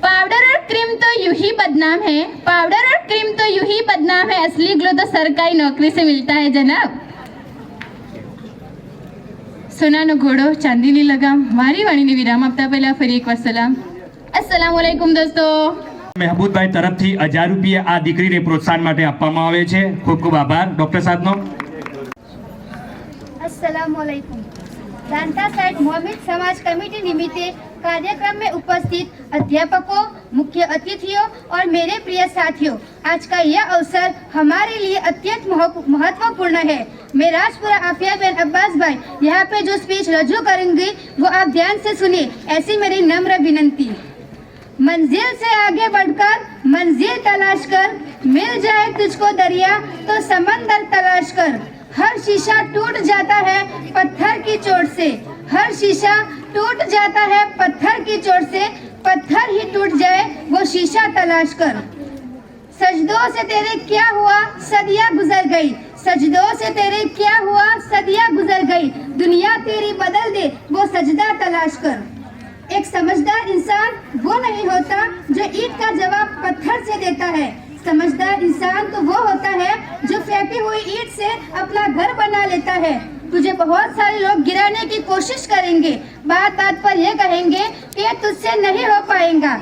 पाउडर और क्रीम तो यूं ही बदनाम है, पाउडर और क्रीम तो यूं ही बदनाम है, असली ग्लो तो सरकारी नौकरी से मिलता है जनाब. સોનાનો ઘોડો ચાંદીની લગામ, મારી વાણીને વિરામ આપતા પહેલા ફરી એકવાર સલામ. અસ્સલામુ અલૈકુમ દોસ્તો. મહેબૂદભાઈ તરફથી 1000 રૂપિયા આ દીકરીને પ્રોત્સાહન માટે આપવામાં આવે છે. ખૂબ ખૂબ આભાર ડોક્ટર સાહેબનો. अस्सलामुअलैकुम. दांता साइड मोमिन समाज कमिटी निमित्ते कार्यक्रम में उपस्थित अध्यापकों, मुख्य अतिथियों और मेरे प्रिय साथियों, आज का यह अवसर हमारे लिए अत्यंत महत्वपूर्ण है। मैं राजपुरा आफिया बेन अब्बास भाई यहाँ पे जो स्पीच रजू करेंगी वो आप ध्यान से सुनिए, ऐसी मेरी नम्र विनंती। मंजिल से आगे बढ़कर मंजिल तलाश कर, मिल जाए तुझको दरिया तो समंदर तलाश कर। हर शीशा टूट जाता है पत्थर की चोट से, हर शीशा टूट जाता है पत्थर की चोट से, पत्थर ही टूट जाए वो शीशा तलाश कर। सजदों से तेरे क्या हुआ सदियां गुजर गई, सजदों से तेरे क्या हुआ सदियां गुजर गई, दुनिया तेरी बदल दे वो सजदा तलाश कर। एक समझदार इंसान वो नहीं होता जो ईंट का जवाब पत्थर से देता है, समझदार इंसान तो वो होता है जो फेंकी हुई ईंट से अपना घर बना लेता है। तुझे बहुत सारे लोग गिराने की कोशिश करेंगे, बात बात पर ये कहेंगे कि ये तुझसे नहीं हो पाएगा।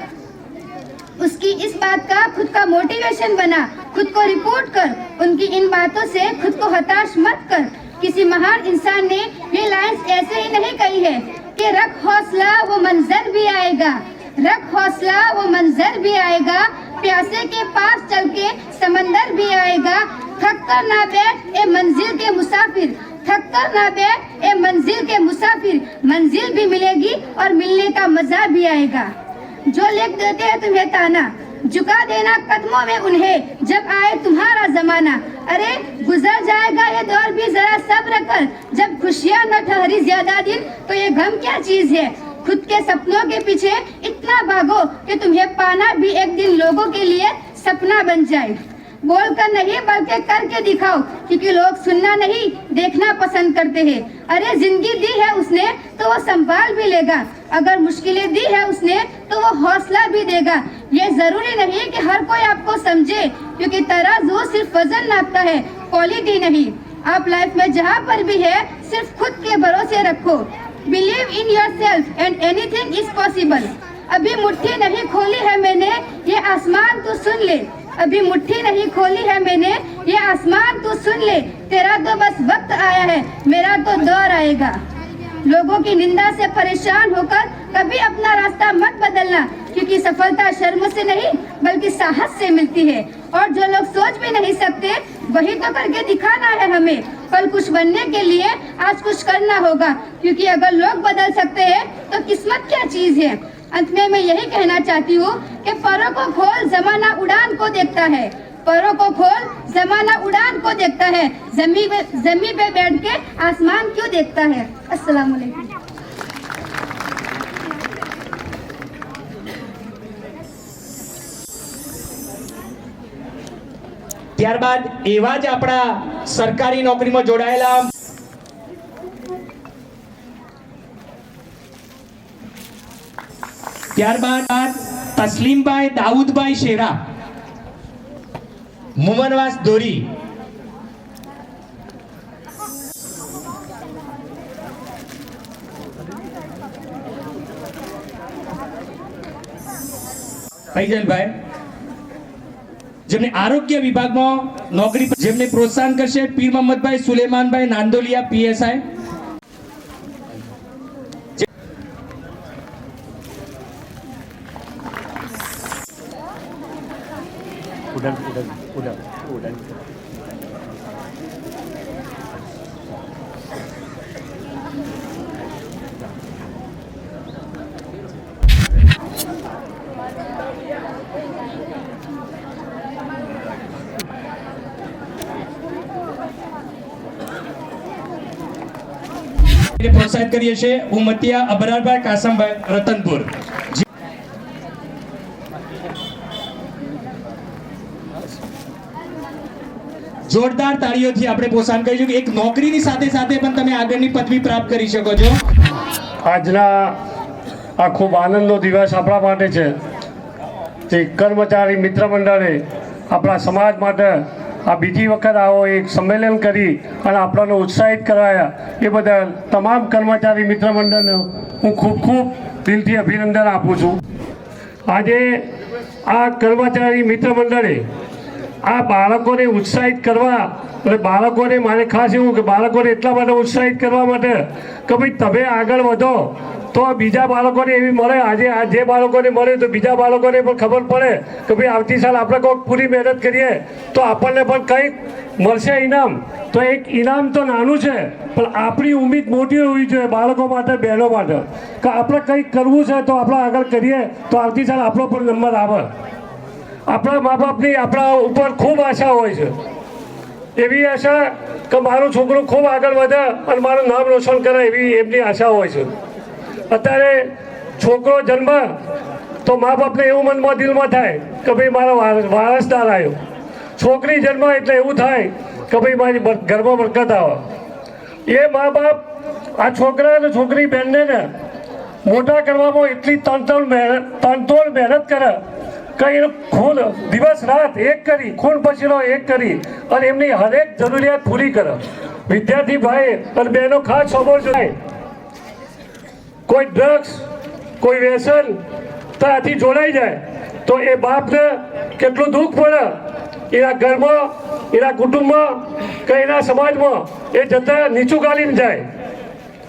उसकी इस बात का खुद का मोटिवेशन बना, खुद को रिपोर्ट कर, उनकी इन बातों से खुद को हताश मत कर। किसी महान इंसान ने ये लाइन्स ऐसे ही नहीं कही है कि रख हौसला वो मंजर भी आएगा, रख हौसला वो मंजर भी आएगा, प्यासे के पास चल के समंदर भी आएगा। थक कर ना बैठ ए मंजिल के मुसाफिर, थक कर ना बैठ ए मंजिल के मुसाफिर, मंजिल भी मिलेगी और मिलने का मजा भी आएगा। जो लिख देते हैं तुम्हें ताना, झुका देना कदमों में उन्हें जब आए तुम्हारा जमाना। अरे गुजर जाएगा ये दौर भी जरा सब्र कर, जब खुशियाँ न ठहरी ज्यादा दिन तो ये गम क्या चीज है। खुद के सपनों के पीछे इतना भागो कि तुम्हें पाना भी एक दिन लोगों के लिए सपना बन जाए। बोल कर नहीं बल्कि करके दिखाओ, क्योंकि लोग सुनना नहीं देखना पसंद करते हैं। अरे जिंदगी दी है उसने तो वो संभाल भी लेगा, अगर मुश्किलें दी है उसने तो वो हौसला भी देगा। ये जरूरी नहीं कि हर कोई आपको समझे, क्योंकि तराजू सिर्फ वजन नापता है, क्वालिटी नहीं। आप लाइफ में जहाँ पर भी है सिर्फ खुद के भरोसे रखो। Believe in yourself and anything is possible. अभी मुट्ठी नहीं खोली है मैंने, ये आसमान तू सुन ले। अभी मुट्ठी नहीं खोली है मैंने, ये आसमान तू सुन ले। तेरा तो बस वक्त आया है, मेरा तो दौर आएगा। लोगों की निंदा से परेशान होकर कभी अपना रास्ता मत बदलना, क्योंकि सफलता शर्म से नहीं बल्कि साहस से मिलती है। और जो लोग सोच भी नहीं सकते वही तो करके दिखाना है हमें। कल कुछ बनने के लिए आज कुछ करना होगा, क्योंकि अगर लोग बदल सकते हैं तो किस्मत क्या चीज है। अंत में मैं यही कहना चाहती हूँ कि परों को खोल जमाना उड़ान को देखता है, परों को खोल जमाना उड़ान को देखता है, जमीन पे बैठ के आसमान क्यों देखता है। अस्सलाम वालेकुम। ત્યારબાદ એવા જ આપણા સરકારી નોકરીમાં જોડાયેલા ત્યારબાદ તસ્લીમભાઈ દાઉદભાઈ શેરા, મુમનવાસ દોરી। ફૈજલભાઈ જેમને આરોગ્ય વિભાગમાં નોકરી, જેમને પ્રોત્સાહન કરશે પીર મોહમ્મદભાઈ સુલેમાનભાઈ નાંદોલિયા પીએસઆઈ। પ્રોત્સાહિત કરીએ છીએ ઉમતિયા અબરારભાઈ કાસમભાઈ રતનપુર। જોરદાર તાળીઓથી આપણે પ્રોત્સાહન કરીશું કે એક નોકરીની સાથે સાથે પણ તમે આગળની પદવી પ્રાપ્ત કરી શકો છો। આજના આ ખૂબ આનંદનો દિવસ આપણા માટે છે, તે કર્મચારી મિત્ર મંડળે આપણા સમાજ માટે આ બીજી વખત આવો એક સંમેલન કરી અને આપણને ઉત્સાહિત કરાયા એ બદલ તમામ કર્મચારી મિત્ર મંડળને હું ખૂબ દિલથી અભિનંદન આપું છું। આજે આ કર્મચારી મિત્ર મંડળે આ બાળકોને ઉત્સાહિત કરવા, એટલે બાળકોને મારે ખાસ એવું કે બાળકોને એટલા માટે ઉત્સાહિત કરવા માટે કે ભાઈ તમે આગળ વધો તો બીજા બાળકોને એવી મળે. આજે આ જે બાળકોને મળે તો બીજા બાળકોને પણ ખબર પડે કે ભાઈ આવતી સાલ આપણે કોઈ પૂરી મહેનત કરીએ તો આપણને પણ કંઈક મળશે ઇનામ. તો એક ઇનામ તો નાનું છે, પણ આપણી ઉમ્મીદ મોટી હોવી જોઈએ બાળકો માટે, બહેનો માટે, કે આપણે કંઈક કરવું છે તો આપણે આગળ કરીએ તો આવતી સાલ આપણો પણ નંબર આવે. આપણા મા બાપની આપણા ઉપર ખૂબ આશા હોય છે, એવી આશા કે મારું છોકરું ખૂબ આગળ વધે અને મારું નામ રોશન કરે, એવી એમની આશા હોય છે. અત્યારે છોકરો જન્મ તો મા બાપને એવું મનમાં દિલમાં થાય કે ભાઈ મારો વારસદાર આવ્યો. છોકરી જન્મ એટલે એવું થાય કે ભાઈ મારી ઘરમાં બરકત આવે. એ મા બાપ આ છોકરા અને છોકરી બહેનને મોટા કરવામાં એટલી તનતોડ મહેનત કરે કે એનું ખૂન દિવસ રાત એક કરી, ખૂન પસીનો એક કરી અને એમની હરેક જરૂરિયાત પૂરી કરે. વિદ્યાર્થી ભાઈ અને બહેનો ખાસ સમજવું જોઈએ, કોઈ ડ્રગ્સ, કોઈ વ્યસન ત્યાંથી જોડાઈ જાય તો એ બાપને કેટલું દુઃખ પડે, એના ઘરમાં, એના કુટુંબમાં કે એના સમાજમાં એ જતા નીચું ગાલીને જાય.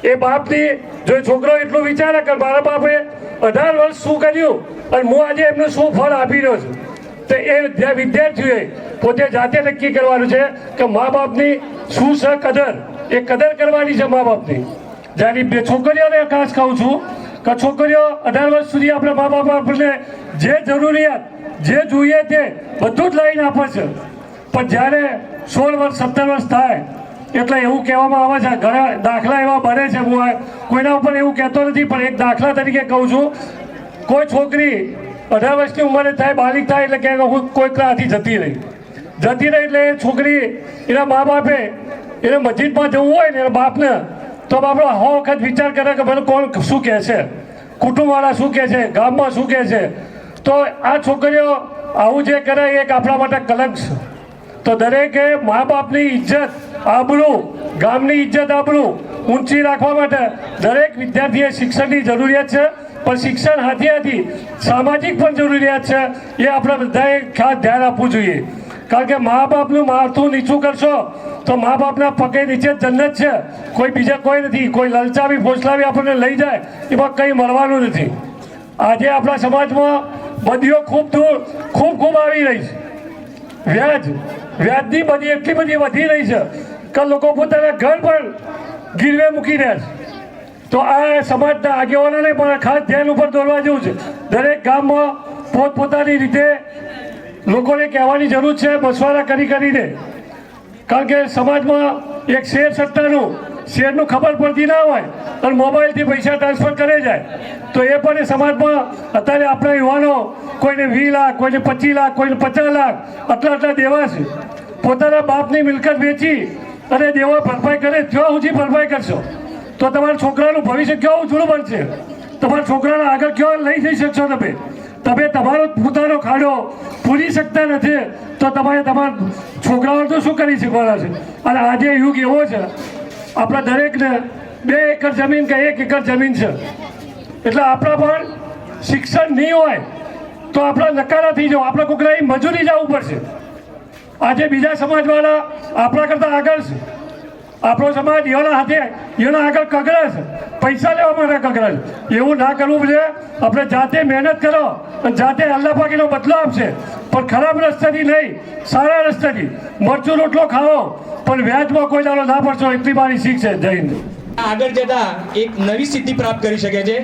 એ બાપની જો છોકરો એટલું વિચારે કે મારા બાપે 18 વર્ષ શું કર્યું અને હું આજે એમને શું ફળ આપી રહ્યો છું, તો એ વિદ્યાર્થીઓએ પોતે જાતે નક્કી કરવાનું છે કે મા બાપની શું છે કદર. એ કદર કરવાની છે મા બાપની. જ્યારે બે છોકરીઓને ખાસ કહું છું કે છોકરીઓ 18 વર્ષ સુધી આપણે મા બાપ આપણને જે જરૂરિયાત, જે જોઈએ તે બધું જ લઈને આપે છે. પણ જ્યારે 16 વર્ષ 17 વર્ષ થાય એટલે એવું કહેવામાં આવે છે, ઘણા દાખલા એવા બને છે, હું કોઈના ઉપર એવું કહેતો નથી પણ એક દાખલા તરીકે કહું છું. કોઈ છોકરી 18 વર્ષની ઉંમરે થાય, બાલિક થાય એટલે કે હું કોઈ ત્યાંથી જતી રહી એટલે એ છોકરી એના મા બાપે એને મસ્જિદમાં જવું હોય ને એના બાપને, તો બાપડો 100 વખત વિચાર કરે કે ભલે કોણ શું કહે છે, કુટુંબવાળા શું કહે છે, ગામમાં શું કહે છે. તો આ છોકરીઓ આવું જે કરે એ એક આપણા માટે કલંક છે. તો દરેકે મા બાપની ઇજ્જત, આબરૂ, ગામની ઇજ્જત આબરૂ ઊંચી રાખવા માટે દરેક વિદ્યાર્થીએ શિક્ષણની જરૂરિયાત છે, પણ શિક્ષણ હાથી સામાજિક પણ જરૂરિયાત છે. એ આપણે બધાએ ખાસ ધ્યાન આપવું જોઈએ. કારણ કે મા બાપનું માથું નીચું કરશો તો મા બાપના પગે નીચે જન્નત છે, કોઈ બીજા કોઈ નથી. કોઈ લલચાવી ફોસલાવી આપણને લઈ જાય એમાં કંઈ મળવાનું નથી. આજે આપણા સમાજમાં બદીઓ ખૂબ આવી રહી છે. વ્યાજની બધી એટલી બધી વધી રહી છે કે લોકો પોતાના ઘર પણ ગીરવે મૂકી રહ્યા છે. તો આ સમાજના આગેવાનોને પણ ખાસ ધ્યાન ઉપર દોરવા જેવું છે. દરેક ગામમાં પોતપોતાની રીતે લોકોને કહેવાની જરૂર છે, મશવરા કરીને. કારણ કે સમાજમાં એક શેર સટ્ટાનું શેરનું ખબર પડતી ના હોય અને મોબાઈલથી પૈસા ટ્રાન્સફર કરે જાય તો એ પણ સમાજમાં અત્યારે આપણા યુવાનો કોઈને 20 લાખ, કોઈને 25 લાખ, કોઈને 50 લાખ આટલા દેવા છે. પોતાના બાપની મિલકત વેચી અને દેવા ભરપાઈ કરે, ક્યાં સુધી ભરપાઈ કરશો તો તમારા છોકરાનું ભવિષ્ય કેવું ઉજળું બનશે? તમારા છોકરાને આગળ ક્યાં લઈ જઈ શકશો? તમે તમારો પોતાનો ખાડો પૂરી શકતા નથી તો તમારે તમારા છોકરાઓ તો શું કરી શકવાના છે? અને આજે યુગ એવો છે, આપણા દરેકને 2 એકર જમીન કે 1 એકર જમીન છે, એટલે આપણા પણ શિક્ષણ નહીં હોય તો આપણા નકારા થઈ જાવ, આપણે કોકરાની મજૂરી જવું પડશે. આજે બીજા સમાજવાળા આપણા કરતાં આગળ છે. આપણો સમાજ એના આગળ કગડા છે, પૈસા લેવા માટે કગડા છે. એવું ના કરવું પડે. આપણે જાતે મહેનત કરો અને જાતે અલ્લાહ પાક એનો બદલો આપશે, પણ ખરાબ રસ્તેથી નહીં, સારા રસ્તેથી. મરચું રોટલો ખાઓ પણ વ્યાજમાં કોઈ દાડો ના પડશો, એટલી મારી શીખ છે. જય હિન્દ. આગળ જતા એક નવી સિદ્ધિ પ્રાપ્ત કરી શકે છે.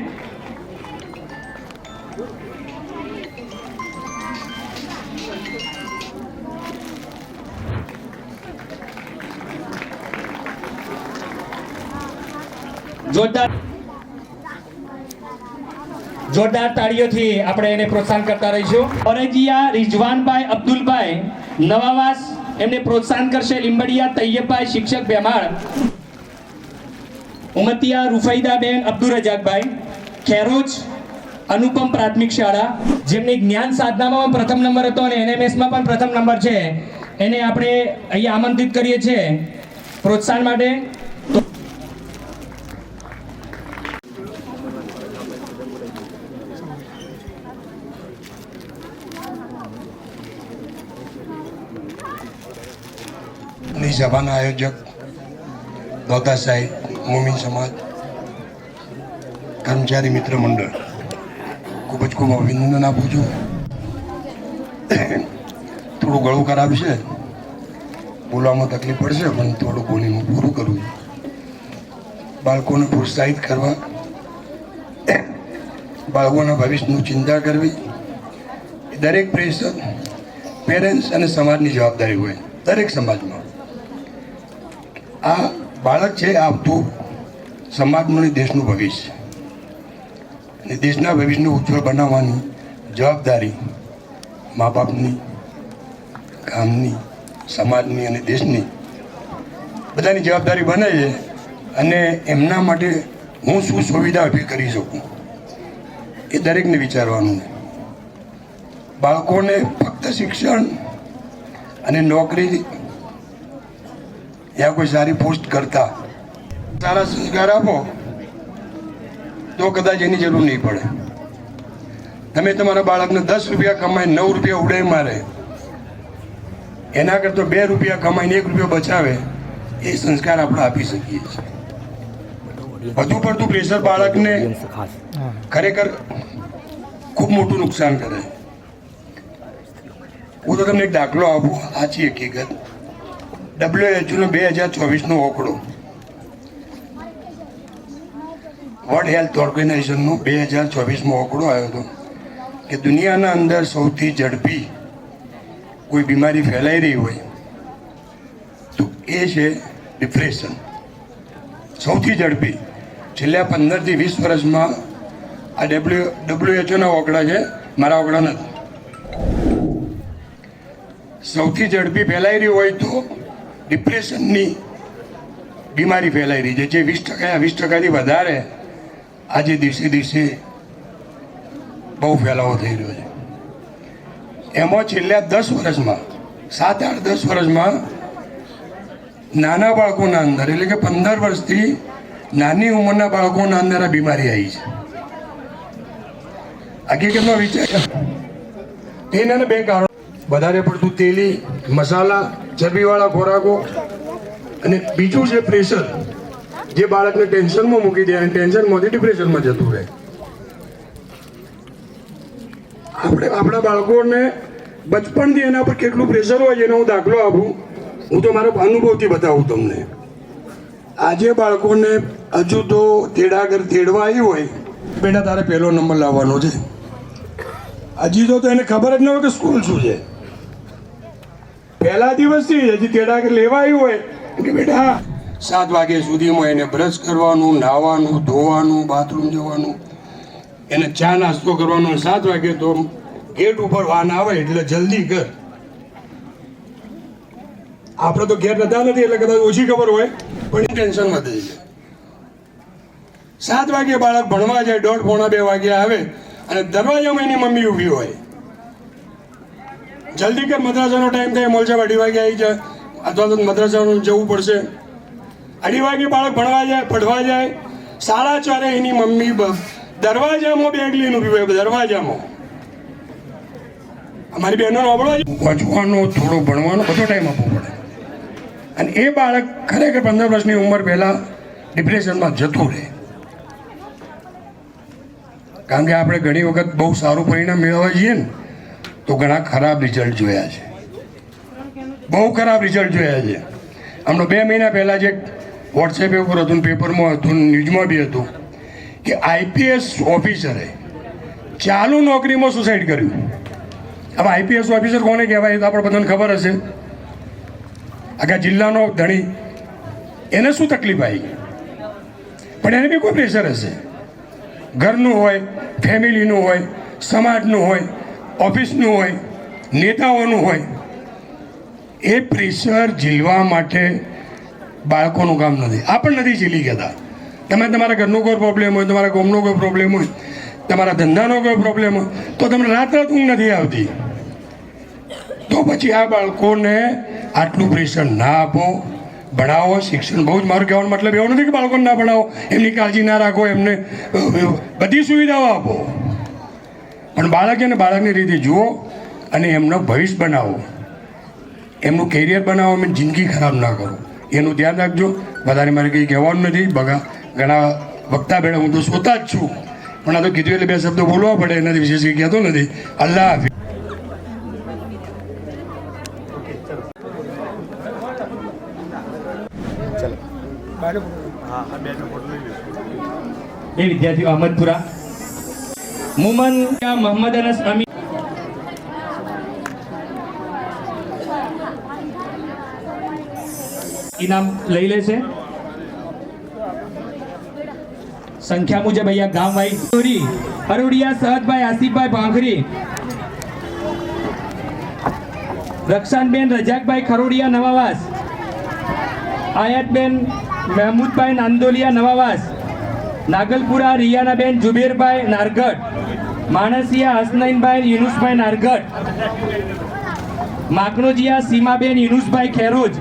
જોરદાર તાળીઓથી આપણે એને પ્રોત્સાહન કરતા રહીશું. ઓરેજિયા રિઝવાનભાઈ અબ્દુલભાઈ નવાવાસ એમને પ્રોત્સાહન કરશે. લીંબડિયા તૈયબભાઈ શિક્ષક બેમાળ. ઉમતિયા રૂફૈદાબેન અબ્દુલ રજાકભાઈ ખેરોજ અનુપમ પ્રાથમિક શાળા, જેમને જ્ઞાન સાધનામાં પ્રથમ નંબર હતો અને NMSમાં પણ પ્રથમ નંબર છે, એને આપણે અહીંયા આમંત્રિત કરીએ છીએ પ્રોત્સાહન માટે. સભાના આયોજક દોતા સાહેબ, મોમીન સમાજ, કર્મચારી મિત્ર મંડળ ખૂબ જ ખૂબ અભિનંદન આપું છું. થોડું ગળું ખરાબ છે, બોલવામાં તકલીફ પડશે, પણ થોડું બોલીને હું પૂરું કરું છું. બાળકોને પ્રોત્સાહિત કરવા, બાળકોના ભવિષ્યનું ચિંતા કરવી એ દરેક પ્રેશર પેરેન્ટ્સ અને સમાજની જવાબદારી હોય. દરેક સમાજમાં આ બાળક છે આવતું સમાજનું અને દેશનું ભવિષ્ય, અને દેશના ભવિષ્યને ઉજ્જવળ બનાવવાની જવાબદારી મા બાપની, ગામની, સમાજની અને દેશની બધાની જવાબદારી બને છે. અને એમના માટે હું શું સુવિધા ઊભી કરી શકું એ દરેકને વિચારવાનું. બાળકોને ફક્ત શિક્ષણ અને નોકરી યા કોઈ સારી પોસ્ટ કરતા સારા સંસ્કાર આપો તો કદાચ એની જરૂર નહીં પડે. તમે તમારા બાળકને 10 રૂપિયા કમાઈને 9 રૂપિયા ઉડાઈ મારે એના કરતાં 2 રૂપિયા કમાઈને 1 રૂપિયો બચાવે એ સંસ્કાર આપણે આપી શકીએ છીએ. વધુ પડતું પ્રેશર બાળકને ખરેખર ખૂબ મોટું નુકસાન કરે. હું તો તમને એક દાખલો આપું, સાચી હકીકત. WHO 2024નો આંકડો, વર્લ્ડ હેલ્થ ઓર્ગેનાઇઝેશનનો 2024માં આંકડો આવ્યો હતો કે દુનિયાના અંદર સૌથી ઝડપી કોઈ બીમારી ફેલાઈ રહી હોય તો એ છે ડિપ્રેશન. સૌથી ઝડપી છેલ્લા 15 થી 20 વર્ષમાં આ WHOના આંકડા છે, મારા આંકડા નથી. સૌથી ઝડપી ફેલાઈ રહી હોય તો ડિપ્રેશનની બીમારી ફેલાઈ રહી છે, જે 20%થી વધારે આજે દિવસે દિવસે બહુ ફેલાવો થઈ રહ્યો છે. એમાં છેલ્લા 10 વર્ષમાં 7-8-10 વર્ષમાં નાના બાળકોના અંદર, એટલે કે 15 વર્ષથી નાની ઉંમરના બાળકોના અંદર આ બીમારી આવી છે. હકીકતમાં વિચાર એના 2 કારણો: વધારે પડતું તેલી મસાલા ચરબીવાળા ખોરાકો, અને બીજું છે પ્રેશર, જે બાળકને ટેન્શનમાં મૂકી દે અને ટેન્શનમાંથી ડિપ્રેશનમાં જતું રહે. આપણા બાળકોને બચપણથી એના પર કેટલું પ્રેશર હોય છે એનો હું દાખલો આપું. હું તો મારા અનુભવથી બતાવું તમને. આજે બાળકોને હજુ તો તેડવા આવી હોય, બેટા તારે પહેલો નંબર લાવવાનો છે. હજી તો એને ખબર જ ન હોય કે સ્કૂલ શું છે. પહેલા દિવસથી હજી તેડાગર લેવા આવી હોય કે બેટા 7 વાગ્યા સુધીમાં એને બ્રશ કરવાનું, નાહવાનું, ધોવાનું, બાથરૂમ જવાનું, એને ચા નાસ્તો કરવાનો. 7 વાગે તો ગેટ ઉપર વાન આવે એટલે જલ્દી કર. આપણે તો ઘેર નતા નથી એટલે કદાચ ઓછી ખબર હોય, પણ ટેન્શન વધે છે. 7 વાગે બાળક ભણવા જાય, 1:30-2 વાગે આવે અને દરવાજામાં એની મમ્મી ઊભી હોય, જલ્દી કર મદ્રાસાનો ટાઈમ થાય, મોલસાબ 2:30 વાગે આવી જાય, અથવા તો મદ્રાસાનું જવું પડશે. 2:30 વાગે બાળક ભણવા જાય, પઢવા જાય, 4:30 એની મમ્મી દરવાજામાં બેગ લઈને ઊભી હોય. દરવાજામાં અમારી બહેનો વાંચવાનો, થોડો ભણવાનો, બધો ટાઈમ આપવો પડે. અને એ બાળક ખરેખર 15 વર્ષની ઉંમર પહેલાં ડિપ્રેશનમાં જતું રહે. કારણ કે આપણે ઘણી વખત બહુ સારું પરિણામ મેળવવા જઈએ ને તો ઘણા ખરાબ રિઝલ્ટ જોયા છે, બહુ ખરાબ રિઝલ્ટ જોયા છે. હમણાં 2 મહિના પહેલાં જે વોટ્સએપ ઉપર હતું, પેપરમાં હતું, ન્યૂઝમાં બી હતું કે IPS ઓફિસરે ચાલુ નોકરીમાં સુસાઇડ કર્યું. હવે IPS ઓફિસર કોને કહેવાય તો આપણે બધાને ખબર હશે. આખા જિલ્લાનો ધણી, એને શું તકલીફ આવી, પણ એને બી કોઈ પ્રેશર હશે. ઘરનું હોય, ફેમિલીનું હોય, સમાજનું હોય, ઓફિસનું હોય, નેતાઓનું હોય. એ પ્રેશર ઝીલવા માટે બાળકોનું કામ નથી. આ પણ નથી ઝીલી કહેતા. તમે તમારા ઘરનો કોઈ પ્રોબ્લેમ હોય, તમારા ગામનો કોઈ પ્રોબ્લેમ હોય, તમારા ધંધાનો કોઈ પ્રોબ્લેમ હોય તો તમને રાત ઊંઘ નથી આવતી. તો પછી આ બાળકોને આટલું પ્રેશર ના આપો, ભણાવો. શિક્ષણ બહુ જ, મારું કહેવાનો મતલબ એવો નથી કે બાળકોને ના ભણાવો, એમની કાળજી ના રાખો, એમને બધી સુવિધાઓ આપો, પણ બાળકને બાળકની રીતે જુઓ અને એમનો ભવિષ્ય બનાવો, એમનું કેરિયર બનાવો, એમની જિંદગી ખરાબ ના કરો. એનું ધ્યાન રાખજો. વધારે મારે કંઈ કહેવાનું નથી. ઘણા વક્તા ભેળા હું તો સોતા જ છું. પણ આ તો કીધું એટલે બે શબ્દો બોલવા પડે, એનાથી વિશેષ કંઈ કહેતો નથી. અલ્લાહ હાફિઝ. એ વિદ્યાર્થીઓ અહમદપુરા મુમન મોહમ્મદ અનસ અમી ઇનામ લઈ લેશે. સંખ્યા મુજબ અહીંયા ગામ વાઇઝ હરોડિયા સહદભાઈ આસિફભાઈ ભાંખરી, રક્ષાનબેન રજાકભાઈ ખરોડિયા નવાવાસ, આયાતબેન મહેમૂદભાઈ નાંદોલિયા નવાવાસ, નાગલપુરા રિયાનાબેન જુબેરભાઈ નારગઢ, માણસિયા હસનૈનભાઈ યુનુસભાઈ નારગઢ, માકનોજિયા સીમાબેન યુનુસભાઈ ખેરોજ,